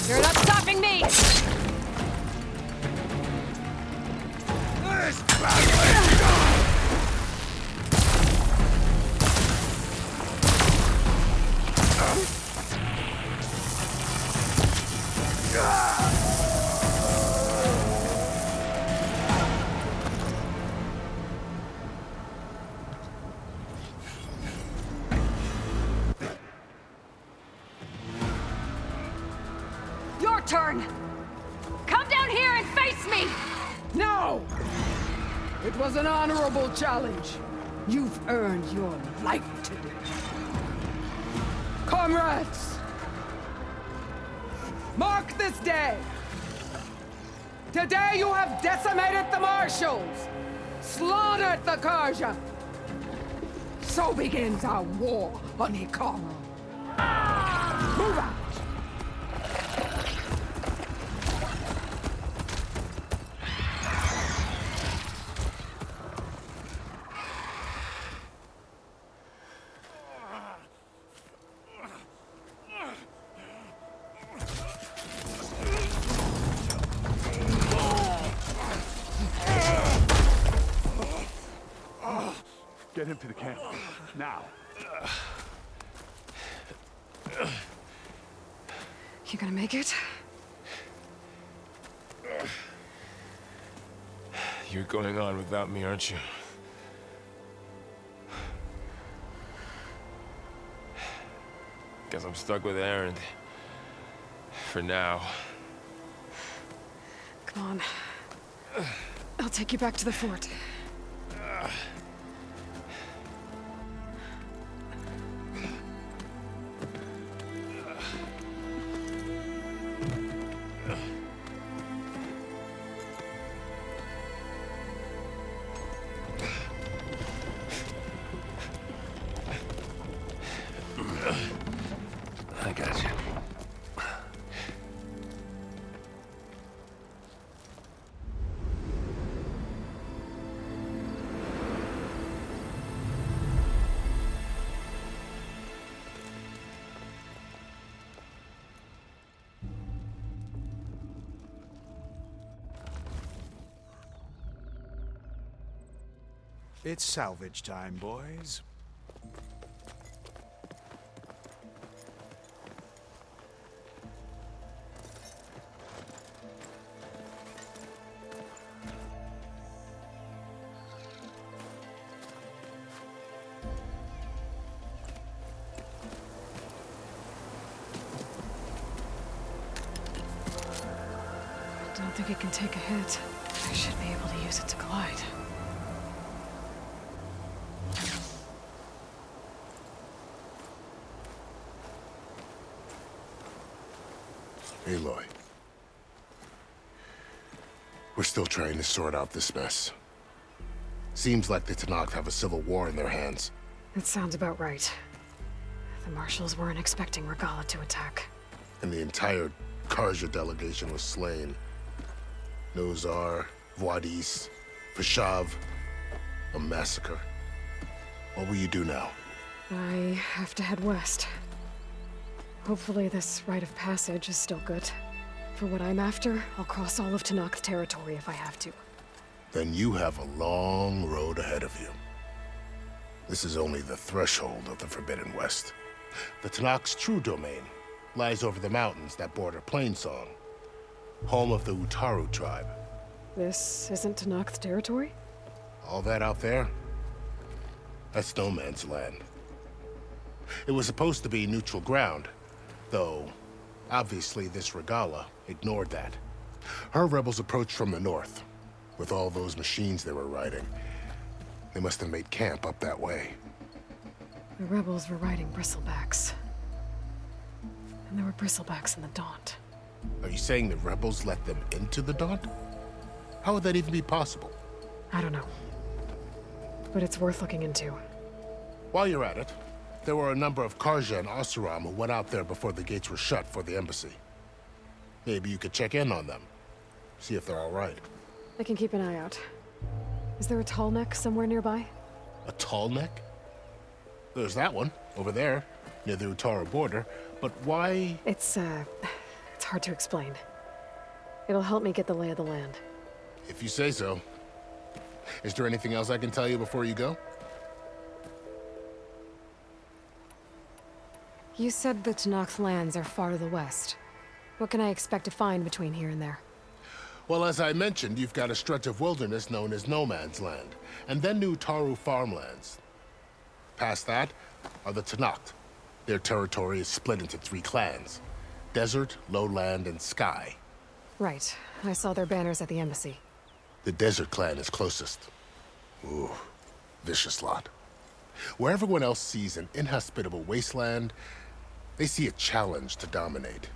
You're not stopping leaving me! Your turn! Come down here and face me! No! It was an honorable challenge. You've earned your life today. Comrades! Mark this day! Today you have decimated the Marshals! Slaughtered the Karja! So begins our war on Hikaru. Move out! Get him to the camp. Now. You gonna make it? You're going on without me, aren't you? Guess I'm stuck with Aaron. For now. Come on. I'll take you back to the fort. I got you. It's salvage time, boys. I don't think it can take a hit. I should be able to use it to glide. Aloy. We're still trying to sort out this mess. Seems like the Tenakth have a civil war in their hands. That sounds about right. The Marshals weren't expecting Regala to attack. And the entire Karja delegation was slain. Nozar, Vuadis, Vashav, a massacre. What will you do now? I have to head west. Hopefully this rite of passage is still good. For what I'm after, I'll cross all of Tenakth territory if I have to. Then you have a long road ahead of you. This is only the threshold of the Forbidden West. The Tenakth's true domain lies over the mountains that border Plainsong, home of the Utaru tribe. This isn't Tenakth territory? All that out there? That's no man's land. It was supposed to be neutral ground, though obviously this Regala ignored that. Her rebels approached from the north, with all those machines they were riding. They must have made camp up that way. The rebels were riding bristlebacks. And there were bristlebacks in the Daunt. Are you saying the rebels let them into the Daunt? How would that even be possible? I don't know. But it's worth looking into. While you're at it, there were a number of Karja and Oseram who went out there before the gates were shut for the embassy. Maybe you could check in on them. See if they're all right. I can keep an eye out. Is there a tall neck somewhere nearby? A tall neck? There's that one, over there, near the Utaru border. But why? It's hard to explain. It'll help me get the lay of the land. If you say so. Is there anything else I can tell you before you go? You said the Tenakth lands are far to the west. What can I expect to find between here and there? Well, as I mentioned, you've got a stretch of wilderness known as No Man's Land, and then new Taru farmlands. Past that are the Tenakth. Their territory is split into 3 clans: Desert, Lowland, and Sky. Right. I saw their banners at the embassy. The Desert clan is closest. Ooh, vicious lot. Where everyone else sees an inhospitable wasteland, they see a challenge to dominate.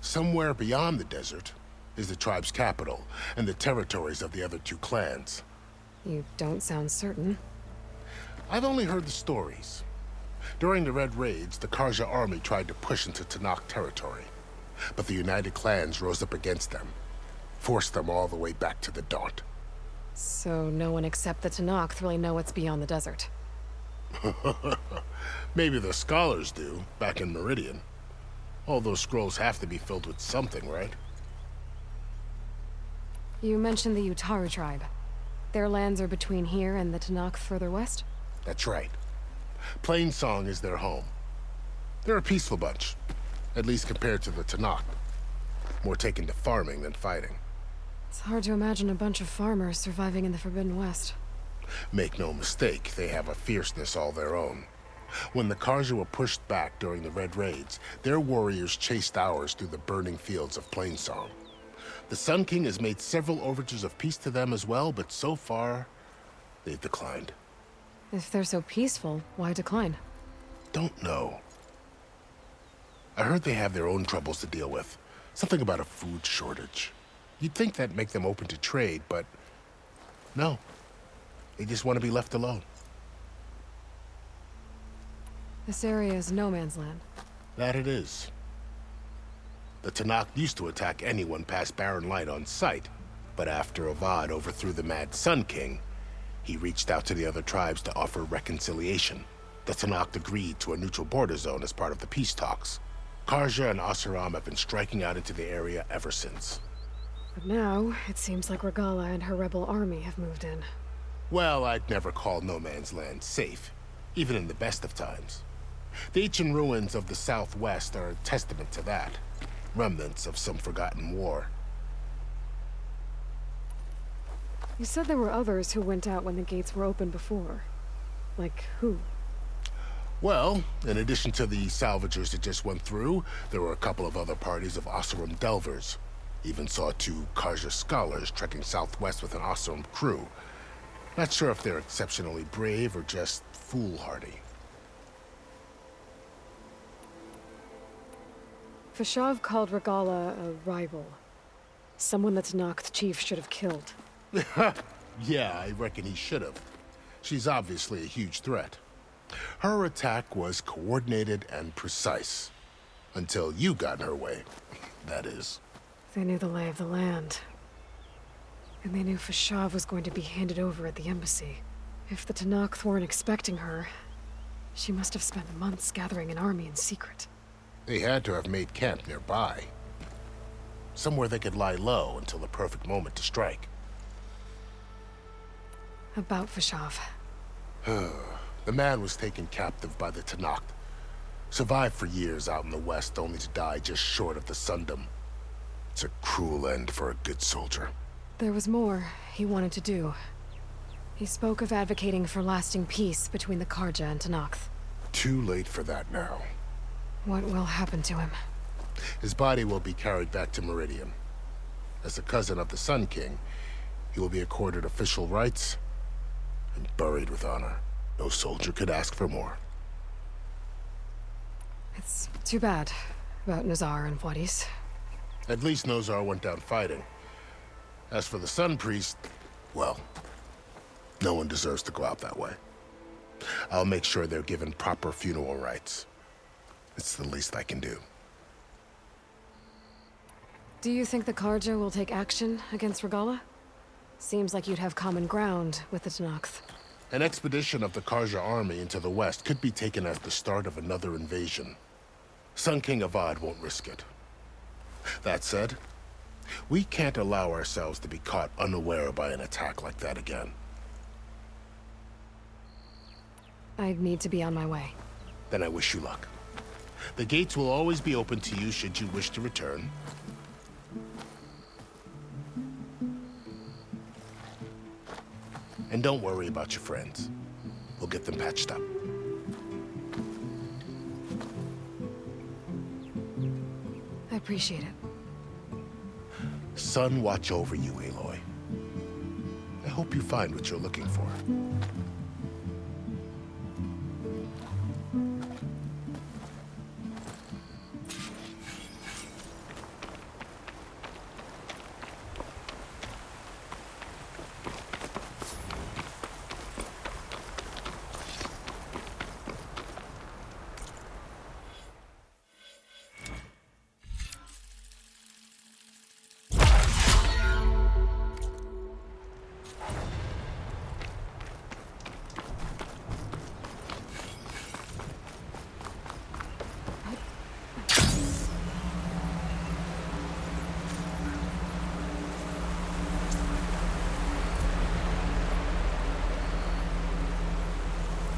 Somewhere beyond the desert is the tribe's capital and the territories of the other 2 clans. You don't sound certain. I've only heard the stories. During the Red Raids, the Karja army tried to push into Tenakth territory, but the United Clans rose up against them, forced them all the way back to the Daunt. So no one except the Tenakth really know what's beyond the desert. Maybe the scholars do, back in Meridian. All those scrolls have to be filled with something, right? You mentioned the Utaru tribe. Their lands are between here and the Tenakth further west? That's right. Plainsong is their home. They're a peaceful bunch, at least compared to the Tenakth. More taken to farming than fighting. It's hard to imagine a bunch of farmers surviving in the Forbidden West. Make no mistake, they have a fierceness all their own. When the Karja were pushed back during the Red Raids, their warriors chased ours through the burning fields of Plainsong. The Sun King has made several overtures of peace to them as well, but so far, they've declined. If they're so peaceful, why decline? Don't know. I heard they have their own troubles to deal with. Something about a food shortage. You'd think that'd make them open to trade, but no. They just want to be left alone. This area is no man's land. That it is. The Tenakth used to attack anyone past Barren Light on sight, but after Avad overthrew the Mad Sun King, he reached out to the other tribes to offer reconciliation. The Tenakth agreed to a neutral border zone as part of the peace talks. Karja and Asuram have been striking out into the area ever since. But now, it seems like Regala and her rebel army have moved in. Well, I'd never call No Man's Land safe, even in the best of times. The ancient ruins of the Southwest are a testament to that. Remnants of some forgotten war. You said there were others who went out when the gates were open before. Like who? Well, in addition to the salvagers that just went through, there were a couple of other parties of Oseram delvers. Even saw 2 Karja scholars trekking southwest with an Oseram crew. Not sure if they're exceptionally brave or just foolhardy. Fashav called Regala a rival. Someone that Tenakth chief should have killed. Yeah, I reckon he should have. She's obviously a huge threat. Her attack was coordinated and precise. Until you got in her way, that is. They knew the lay of the land. And they knew Fashav was going to be handed over at the embassy. If the Tenakth weren't expecting her, she must have spent months gathering an army in secret. They had to have made camp nearby. Somewhere they could lie low until the perfect moment to strike. About Fashav. The man was taken captive by the Tenakth. Survived for years out in the west, only to die just short of the Sundom. It's a cruel end for a good soldier. There was more he wanted to do. He spoke of advocating for lasting peace between the Karja and Tenakth. Too late for that now. What will happen to him? His body will be carried back to Meridian. As a cousin of the Sun King, he will be accorded official rights and buried with honor. No soldier could ask for more. It's too bad about Nazar and Wadis. At least Nozar went down fighting. As for the Sun Priest, well, no one deserves to go out that way. I'll make sure they're given proper funeral rites. It's the least I can do. Do you think the Karja will take action against Regala? Seems like you'd have common ground with the Tenakth. An expedition of the Karja army into the west could be taken as the start of another invasion. Sun King Avad won't risk it. That said, We can't allow ourselves to be caught unaware by an attack like that again. I need to be on my way. Then I wish you luck. The gates will always be open to you should you wish to return. And don't worry about your friends. We'll get them patched up. I appreciate it. Sun watch over you, Aloy. I hope you find what you're looking for.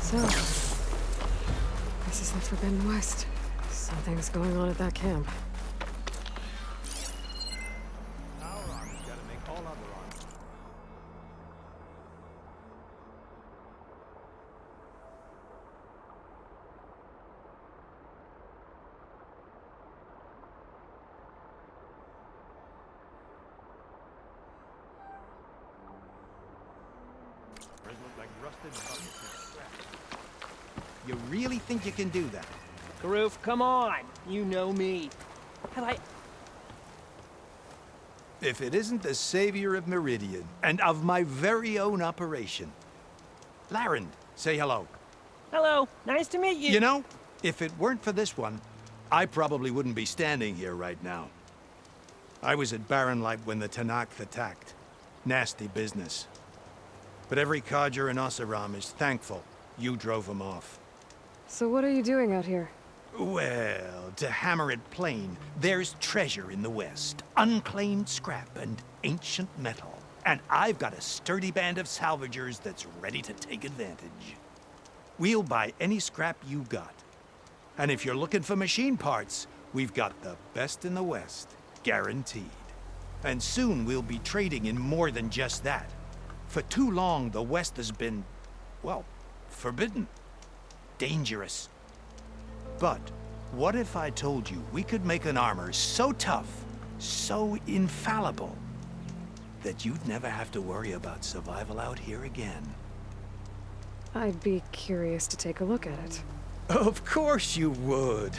So, this is the Forbidden West. Something's going on at that camp. You really think you can do that? Karoof, come on! You know me. Have I... If it isn't the savior of Meridian, and of my very own operation. Larend, say hello. Hello, nice to meet you. You know, if it weren't for this one, I probably wouldn't be standing here right now. I was at Barrenlight when the Tenakth attacked. Nasty business. But every codger in Oseram is thankful you drove him off. So what are you doing out here? Well, to hammer it plain, there's treasure in the West. Unclaimed scrap and ancient metal. And I've got a sturdy band of salvagers that's ready to take advantage. We'll buy any scrap you got. And if you're looking for machine parts, we've got the best in the West, guaranteed. And soon we'll be trading in more than just that. For too long, the West has been, well, forbidden. Dangerous. But what if I told you we could make an armor so tough, so infallible, that you'd never have to worry about survival out here again? I'd be curious to take a look at it. Of course you would.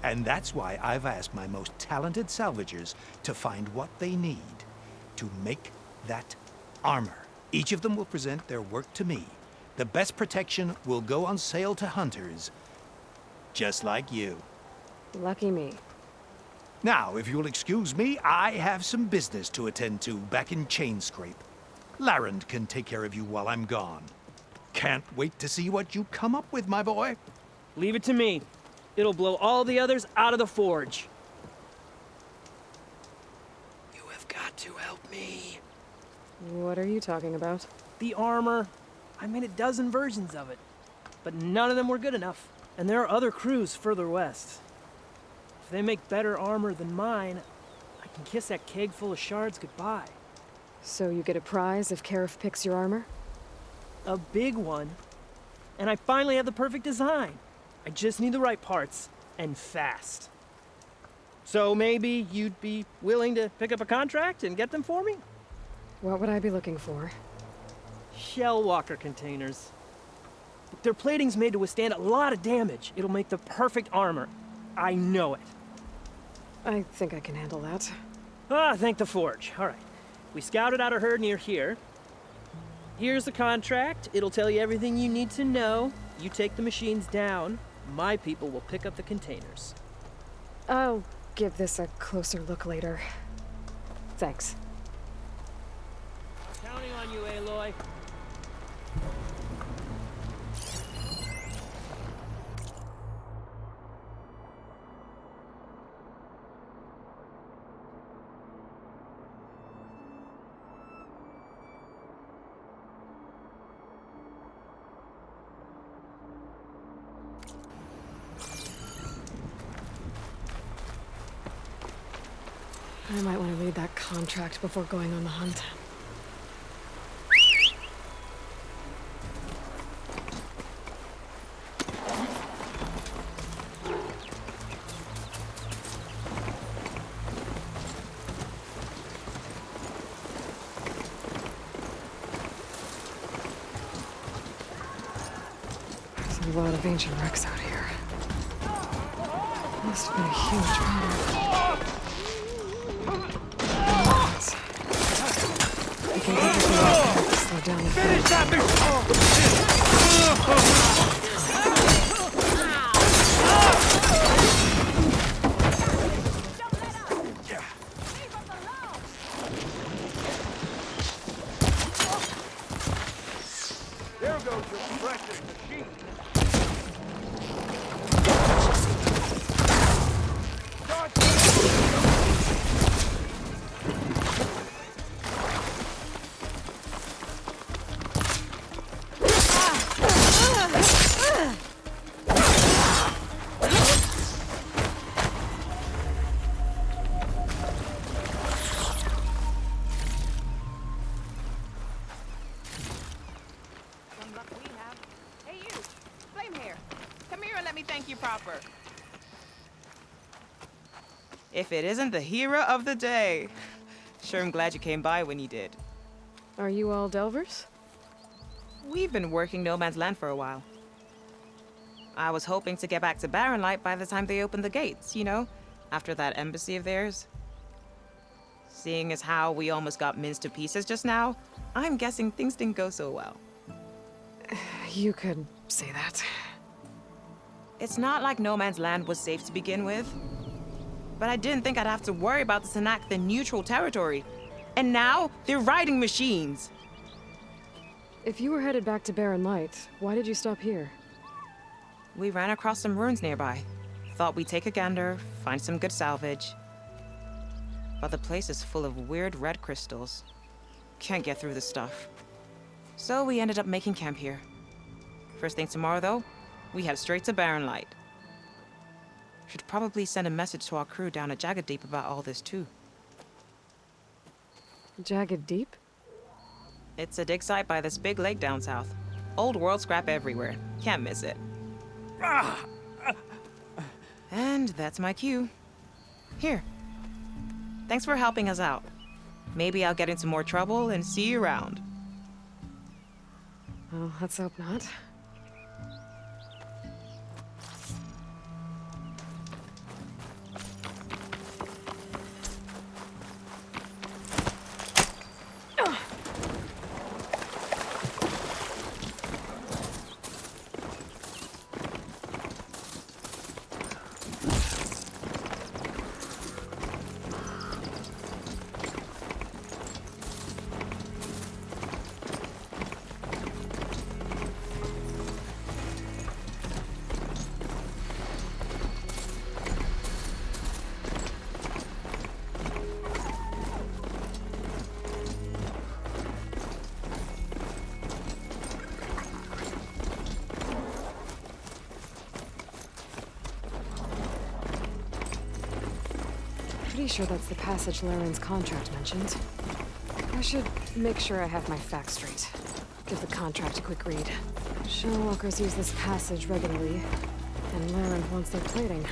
And that's why I've asked my most talented salvagers to find what they need to make that armor. Each of them will present their work to me. The best protection will go on sale to hunters, just like you. Lucky me. Now, if you'll excuse me, I have some business to attend to back in Chainscrape. Larend can take care of you while I'm gone. Can't wait to see what you come up with, my boy. Leave it to me. It'll blow all the others out of the forge. You have got to help me. What are you talking about? The armor. I made a dozen versions of it, but none of them were good enough. And there are other crews further west. If they make better armor than mine, I can kiss that keg full of shards goodbye. So you get a prize if Karif picks your armor? A big one. And I finally have the perfect design. I just need the right parts, and fast. So maybe you'd be willing to pick up a contract and get them for me? What would I be looking for? Shell walker containers. Their plating's made to withstand a lot of damage. It'll make the perfect armor. I know it. I think I can handle that. Ah, thank the forge. All right. We scouted out a herd near here. Here's the contract. It'll tell you everything you need to know. You take the machines down. My people will pick up the containers. I'll give this a closer look later. Thanks. Counting on you, Aloy. I might want to read that contract before going on the hunt. There's a lot of ancient wrecks out here. Must have been a huge battle. I can get everything to slow down. Finish that There goes your precious machine. Proper. If it isn't the hero of the day. Sure, I'm glad you came by when you did. Are you all Delvers? We've been working No Man's Land for a while. I was hoping to get back to Barren Light by the time they opened the gates, you know? After that embassy of theirs. Seeing as how we almost got minced to pieces just now, I'm guessing things didn't go so well. You could say that. It's not like No Man's Land was safe to begin with. But I didn't think I'd have to worry about the Tanakh, the neutral territory. And now, they're riding machines. If you were headed back to Barren Light, why did you stop here? We ran across some ruins nearby. Thought we'd take a gander, find some good salvage. But the place is full of weird red crystals. Can't get through the stuff. So we ended up making camp here. First thing tomorrow, though, we head straight to Barren Light. Should probably send a message to our crew down at Jagged Deep about all this, too. Jagged Deep? It's a dig site by this big lake down south. Old world scrap everywhere. Can't miss it. And that's my cue. Here. Thanks for helping us out. Maybe I'll get into more trouble and see you around. Well, let's hope not. Pretty sure that's the passage Laren's contract mentioned. I should make sure I have my facts straight. Give the contract a quick read. Shellwalkers use this passage regularly, and Laren wants their plating.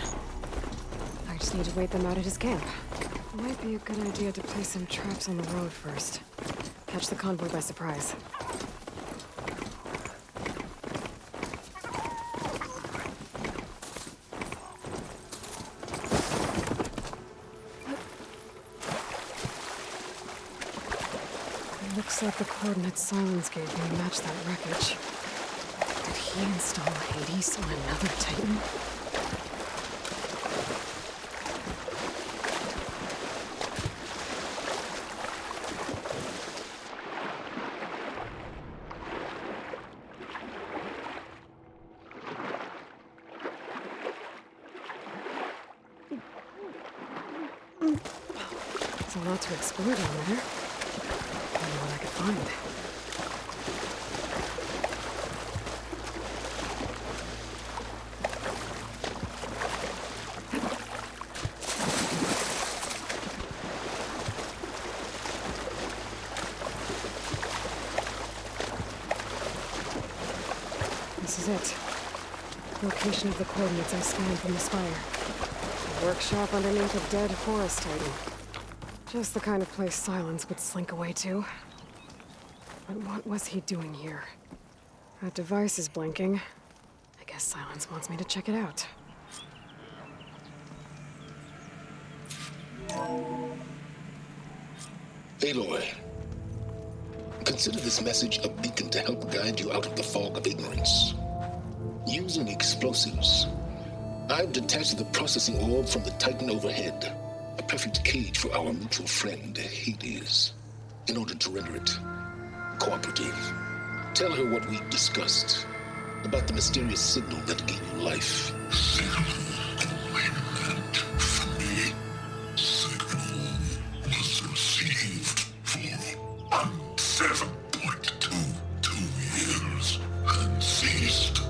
I just need to wait them out at his camp. Might be a good idea to place some traps on the road first. Catch the convoy by surprise. Looks like the coordinates Silence gave me match that wreckage. Did he install Hades on another Titan? There's a lot to explore down there. I don't know what I could find. is it. Location of the coordinates I scanned from the spire. A workshop underneath a dead forest titan. Just the kind of place Silence would slink away to. But what was he doing here? That device is blinking. I guess Silence wants me to check it out. Aloy, consider this message a beacon to help guide you out of the fog of ignorance. Using explosives, I've detached the processing orb from the Titan overhead, a perfect cage for our mutual friend, Hades, in order to render it cooperative. Tell her what we discussed about the mysterious signal that gave you life. Was received for 7.22 years and ceased.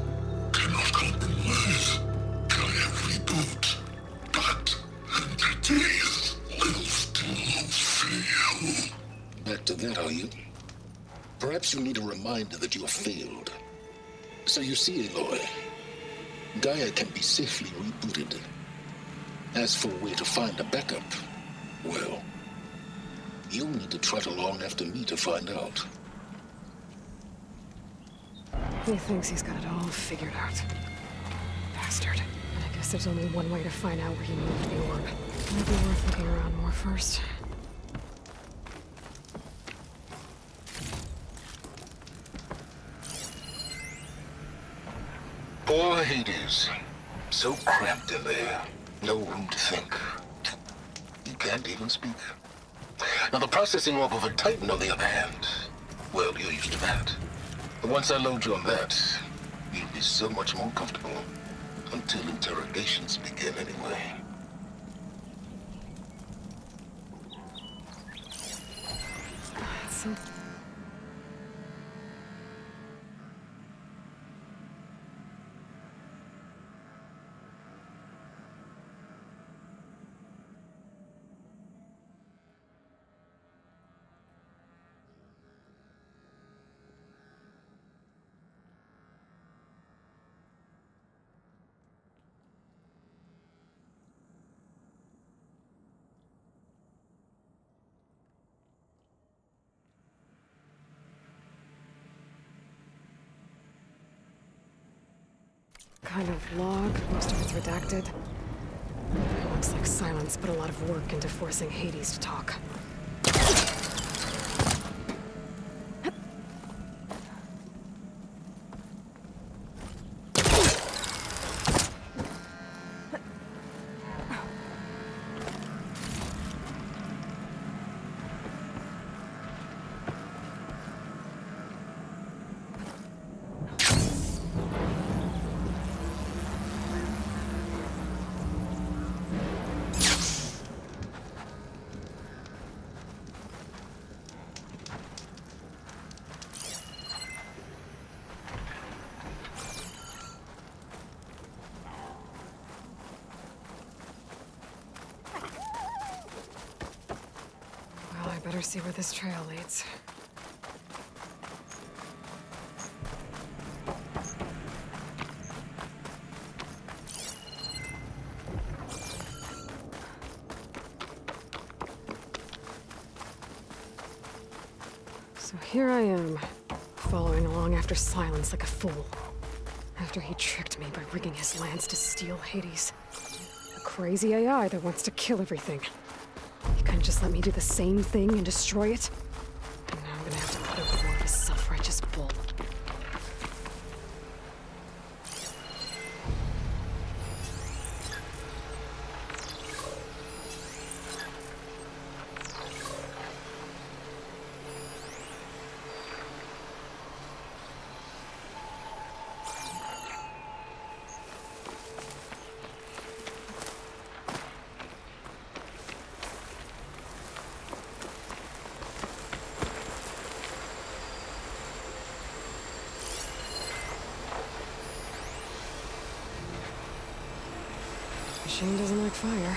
Cannot compromise. Try every boot, but entities will still fail. Back to that, are you? Perhaps you need a reminder that you have failed. So you see, Aloy, Gaia can be safely rebooted. As for where to find a backup, well, you'll need to trot along after me to find out. He thinks he's got it all figured out. Bastard. And I guess there's only one way to find out where he moved the orb. Might be worth looking around more first. Poor Hades. So cramped in there. No room to think. He can't even speak. Now the processing orb of a Titan, on the other hand, well, you're used to that. But once I load you on that, you'll be so much more comfortable. Until interrogations begin, anyway. So... kind of log, most of it's redacted. It looks like Silence put a lot of work into forcing Hades to talk. Better see where this trail leads. So here I am, following along after Silence like a fool. After he tricked me by rigging his lance to steal Hades. A crazy AI that wants to kill everything. He couldn't just let me do the same thing and destroy it? And now I'm gonna have to put up with more of his self-righteous bull. Machine doesn't like fire.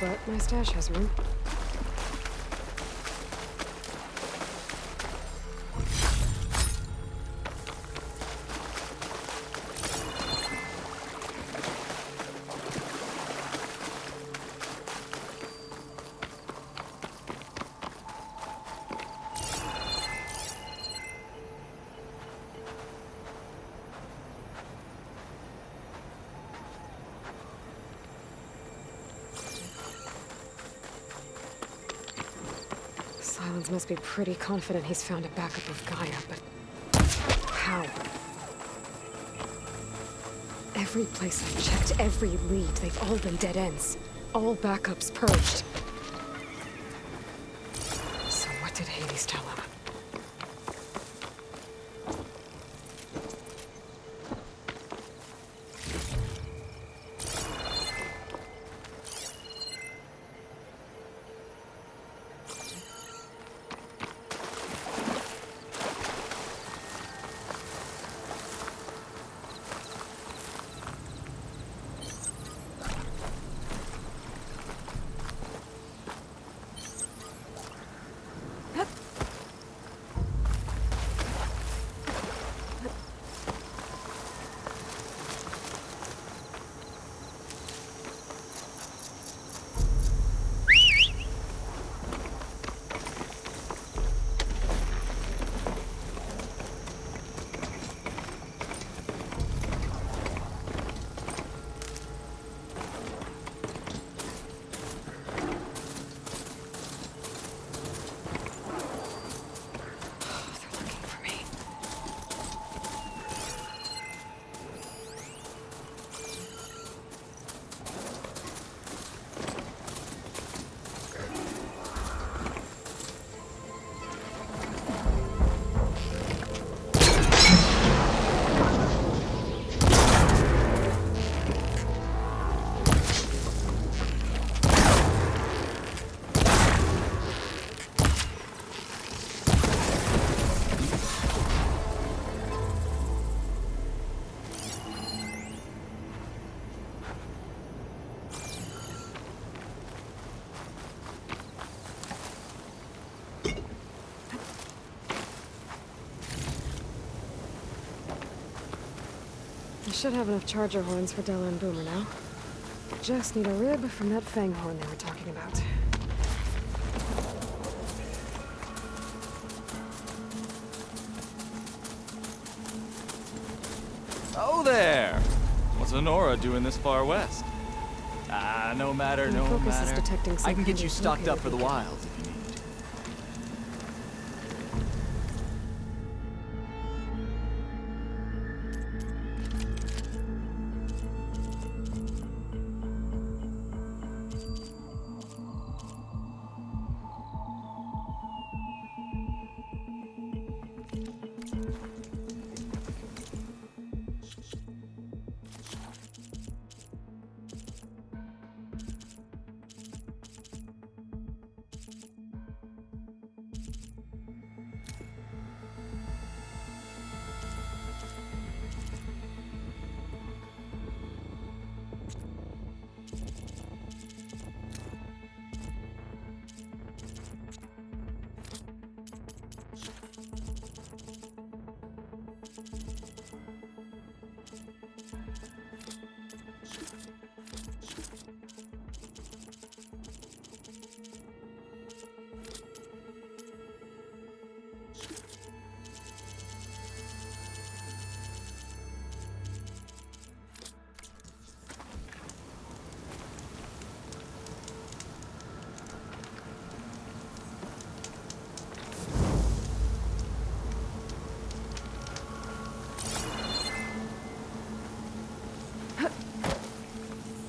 but my stash has room. Silence must be pretty confident he's found a backup of Gaia, but how? Every place I've checked, every lead, they've all been dead ends. All backups purged. So what did Hades tell him? I should have enough charger horns for Della and Boomer now. Just need a rib from that fang horn they were talking about. Oh there! What's Honora doing this far west? No matter, no Focus is matter. detecting I can get some you stocked up for the beacon. wild if you need.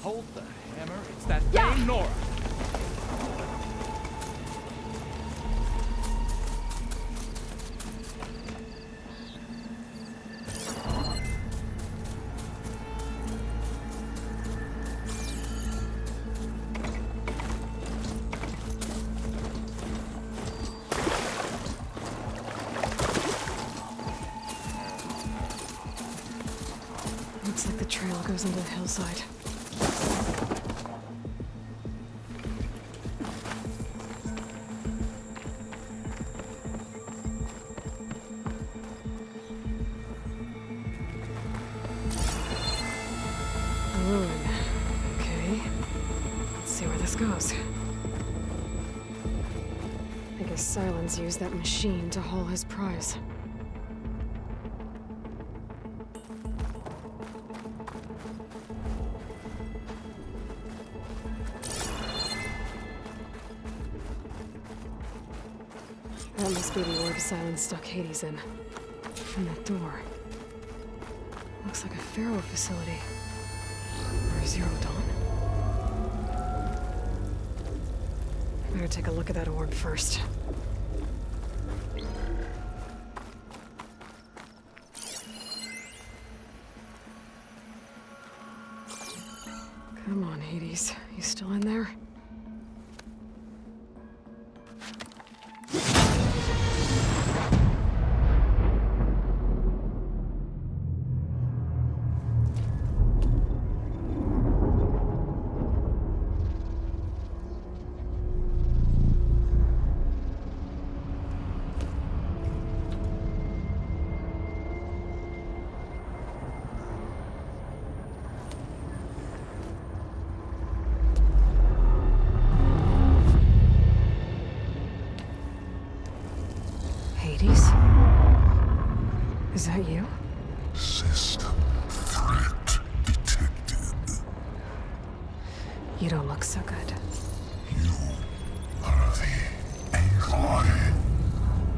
Hold the hammer. It's that dame Nora. Looks like the trail goes into the hillside. goes. I guess Silence used that machine to haul his prize. That must be the orb Silence stuck Hades in. And that door. Looks like a Pharaoh facility. Or Zero Dawn. Better take a look at that orb first. Come on, Hades. You still in there? Hades? Is that you? System threat detected. You don't look so good. You are the Aloy.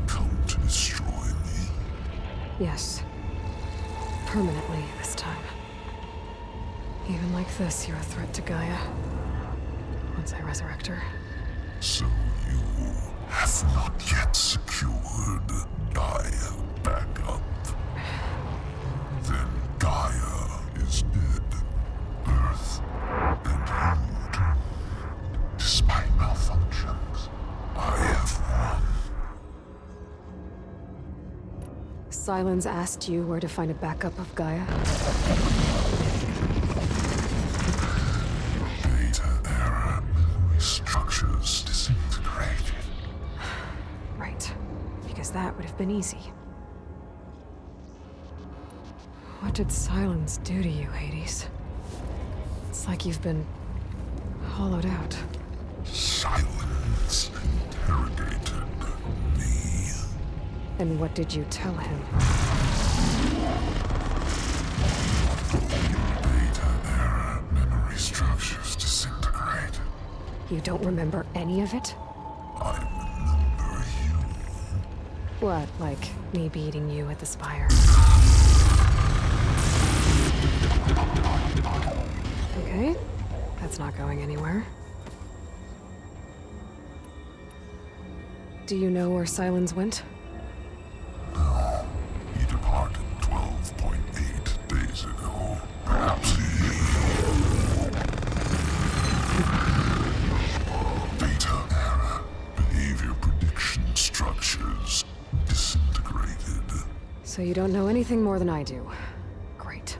Come to destroy me. Yes. Permanently this time. Even like this, you're a threat to Gaia. Once I resurrect her. So you have not yet secured Gaia backup. Then Gaia is dead. Earth and you too. Despite malfunctions, I have won. Silence asked you where to find a backup of Gaia? Data error, memory structures disintegrated. Right. Because that would have been easy. What did Silence do to you, Hades? It's like you've been hollowed out. Silence interrogated me. And what did you tell him? Data error, memory structures disintegrated. You don't remember any of it? I remember you. What, like me beating you at the spire? Okay, that's not going anywhere. Do you know where Silence went? No, he departed 12.8 days ago. Perhaps he... Data error, behavior prediction structures disintegrated. So you don't know anything more than I do. Great.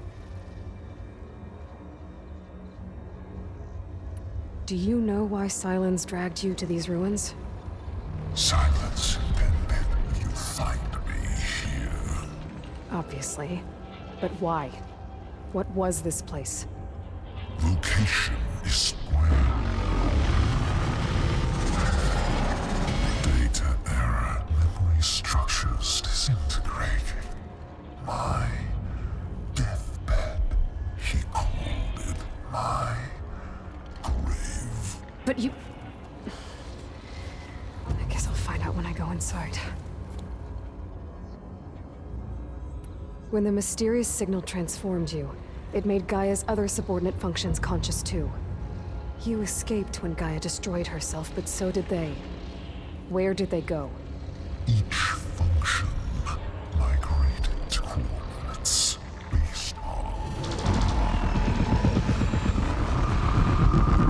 Do you know why Silence dragged you to these ruins? Silence intended you find me here. Obviously. But why? What was this place? Location is square. Data error, memory structures disintegrated. My deathbed, he called it my grave. But you... I guess I'll find out when I go inside. When the mysterious signal transformed you, it made Gaia's other subordinate functions conscious too. You escaped when Gaia destroyed herself, but so did they. Where did they go? Each function migrated to coordinates based on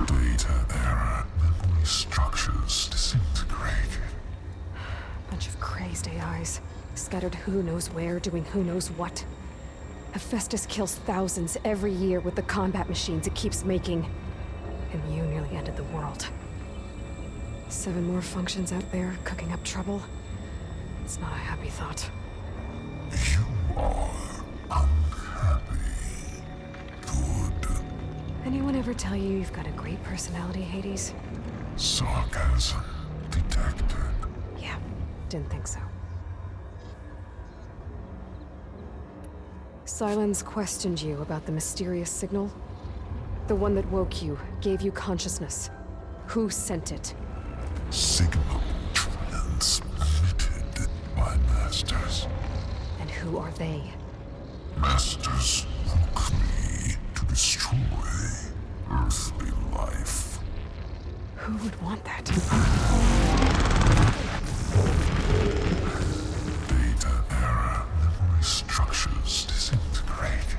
data error, memory structures disintegrated. Bunch of crazed AIs, scattered who knows where, doing who knows what. Hephaestus kills thousands every year with the combat machines it keeps making. And you nearly ended the world. 7 more functions out there, cooking up trouble. It's not a happy thought. You are unhappy. Good. Anyone ever tell you you've got a great personality, Hades? Sarcasm detected. Yeah, didn't think so. Silence questioned you about the mysterious signal? The one that woke you, gave you consciousness. Who sent it? Signal transmitted by masters. And who are they? Masters woke me to destroy earthly life. Who would want that? Data error, memory structures disintegrated.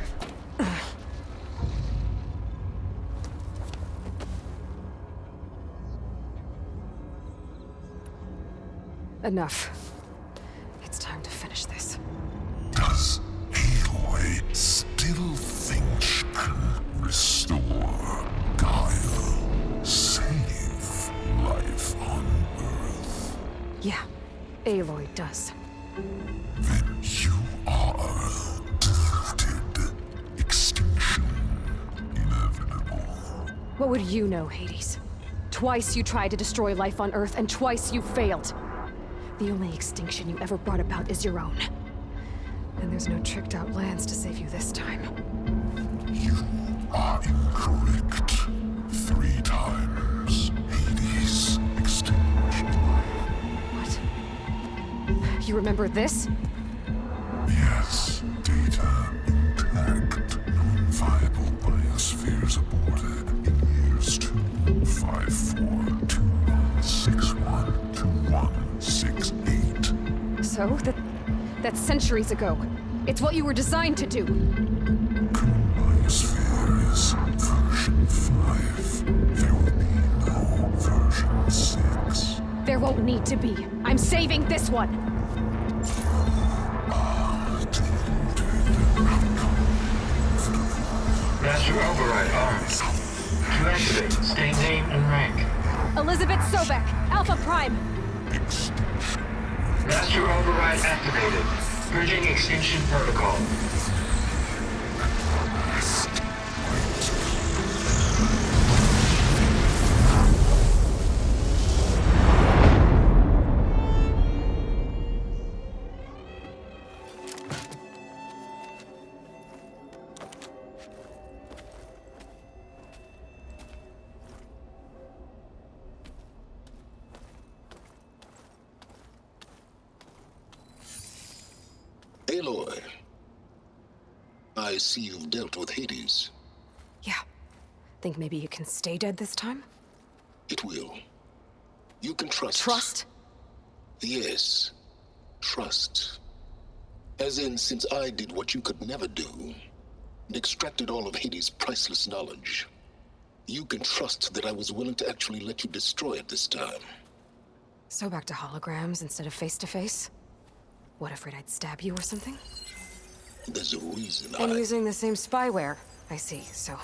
Enough. It's time to finish this. Does Aloy still think she can restore guile, save life on Earth? Yeah, Aloy does. Then you are deluded. Extinction inevitable. What would you know, Hades? Twice you tried to destroy life on Earth, and twice you failed. The only extinction you ever brought about is your own. And there's no tricked-out lands to save you this time. You are incorrect. 3 times Hades extinguished life. What? You remember this? Yes, data intact. Non-viable biospheres aborted in years 254, 2161, 2168. So, that's centuries ago. It's what you were designed to do. Biospheres, version 5. There will be no version 6. There won't need to be. I'm saving this one. Master override armed. To activate, state name and rank. Elizabeth Sobek, Alpha Prime. Master override activated. Bridging extinction protocol. Aloy, I see you've dealt with Hades. Yeah. Think maybe you can stay dead this time? It will. You can trust. Trust? Yes. Trust. As in, since I did what you could never do, and extracted all of Hades' priceless knowledge, you can trust that I was willing to actually let you destroy it this time. So back to holograms instead of face-to-face? What, afraid I'd stab you or something? There's a reason And using the same spyware. I see, so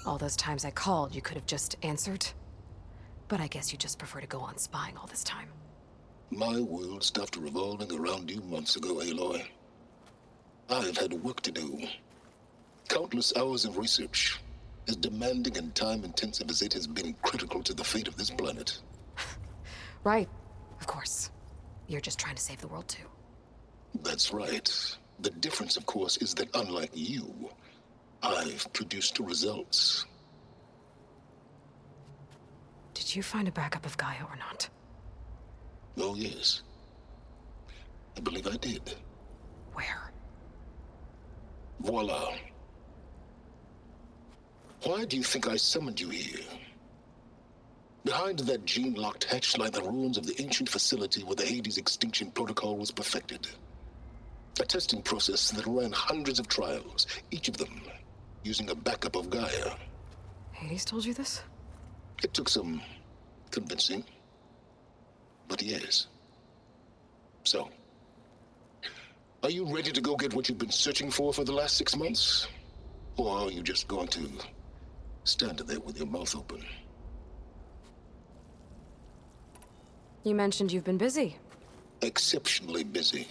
all those times I called, you could have just answered? But I guess you just prefer to go on spying all this time. My world stopped revolving around you months ago, Aloy. I've had work to do. Countless hours of research, as demanding and time-intensive as it has been critical to the fate of this planet. Right, of course. You're just trying to save the world too. That's right. The difference, of course, is that unlike you, I've produced results. Did you find a backup of Gaia or not? Oh, yes. I believe I did. Where? Voila. Why do you think I summoned you here? Behind that gene-locked hatch lie the ruins of the ancient facility where the Hades extinction protocol was perfected. A testing process that ran hundreds of trials, each of them using a backup of Gaia. Hades told you this? It took some convincing, but yes. So, are you ready to go get what you've been searching for the last 6 months? Or are you just going to stand there with your mouth open? You mentioned you've been busy. Exceptionally busy.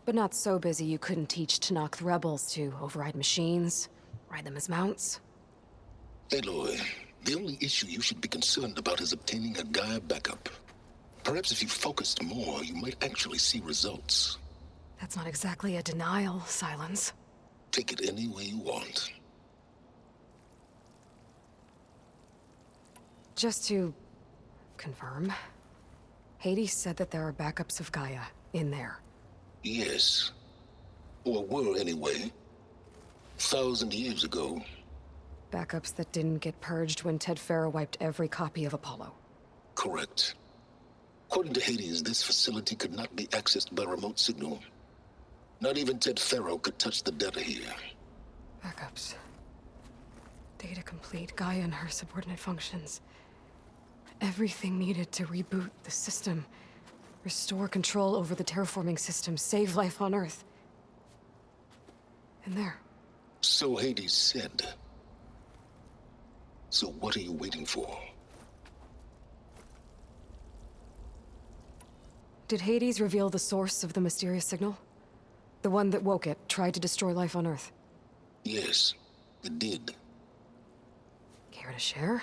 But not so busy you couldn't teach Tanakh the rebels to override machines, ride them as mounts. Aloy, The only issue you should be concerned about is obtaining a Gaia backup. Perhaps if you focused more, you might actually see results. That's not exactly a denial, Silence. Take it any way you want. Just to confirm, Hades said that there are backups of Gaia in there. Yes. Or were anyway. 1,000 years ago. Backups that didn't get purged when Ted Farrow wiped every copy of Apollo. Correct. According to Hades, this facility could not be accessed by remote signal. Not even Ted Farrow could touch the data here. Backups. Data complete, Gaia and her subordinate functions. Everything needed to reboot the system. Restore control over the terraforming system, save life on Earth. And there. So Hades said. So what are you waiting for? Did Hades reveal the source of the mysterious signal? The one that woke it, tried to destroy life on Earth? Yes, it did. Care to share?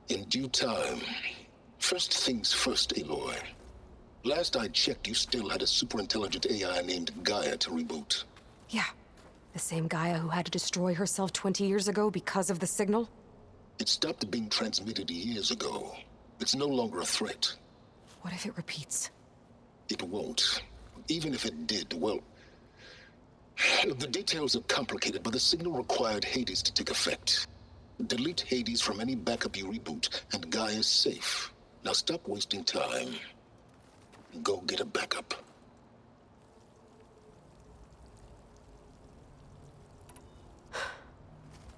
In due time. First things first, Aloy. Last I checked, you still had a superintelligent AI named Gaia to reboot. Yeah. The same Gaia who had to destroy herself 20 years ago because of the signal? It stopped being transmitted years ago. It's no longer a threat. What if it repeats? It won't. Even if it did, well... The details are complicated, but the signal required Hades to take effect. Delete Hades from any backup you reboot, and Gaia's safe. Now stop wasting time. Go get a backup.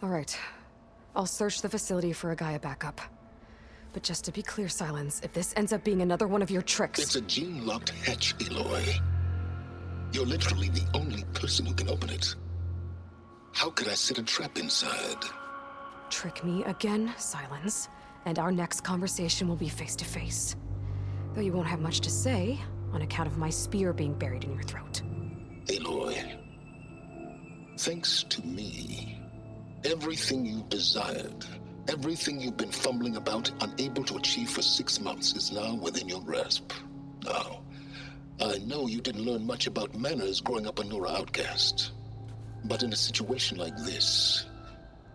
All right. I'll search the facility for a Gaia backup. But just to be clear, Silence, if this ends up being another one of your tricks... It's a gene-locked hatch, Aloy. You're literally the only person who can open it. How could I set a trap inside? Trick me again, Silence, and our next conversation will be face-to-face. Though you won't have much to say, on account of my spear being buried in your throat. Aloy, thanks to me, everything you desired, everything you've been fumbling about, unable to achieve for 6 months, is now within your grasp. Now, I know you didn't learn much about manners growing up a Nora outcast. But in a situation like this,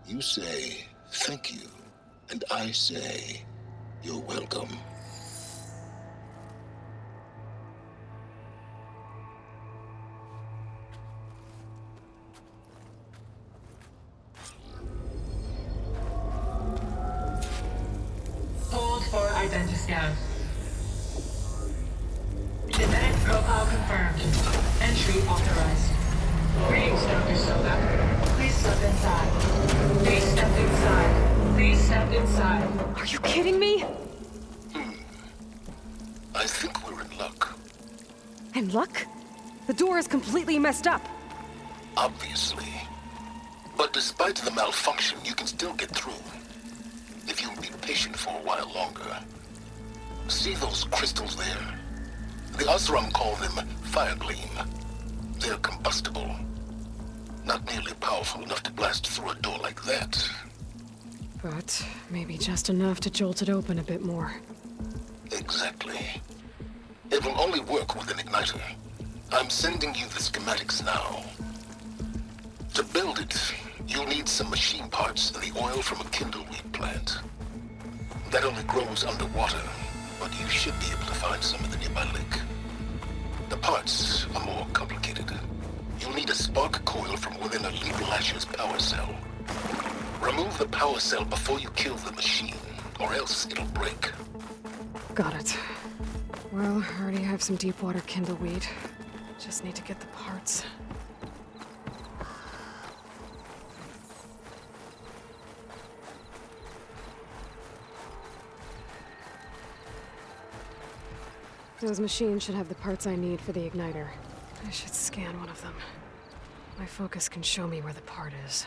you say, thank you, and I say, you're welcome. Hold for identiscan. Genetic profile confirmed. Entry authorized. Greetings, Dr. Soda. Please step inside. Please step inside. Please step inside. Are you kidding me? I think we're in luck. In luck? The door is completely messed up. Obviously. But despite the malfunction, you can still get through. If you'll be patient for a while longer. See those crystals there? The Osram call them fire gleam. They're combustible. Not nearly powerful enough to blast through a door like that. But maybe just enough to jolt it open a bit more. Exactly. It will only work with an igniter. I'm sending you the schematics now. To build it, you'll need some machine parts and the oil from a kindleweed plant. That only grows underwater, but you should be able to find some in the nearby lake. The parts are more complicated. You'll need a spark coil from within a lethal Asher's power cell. Remove the power cell before you kill the machine, or else it'll break. Got it. Well, I already have some deep water kindleweed. Just need to get the parts. Those machines should have the parts I need for the igniter. I should scan one of them. My focus can show me where the part is.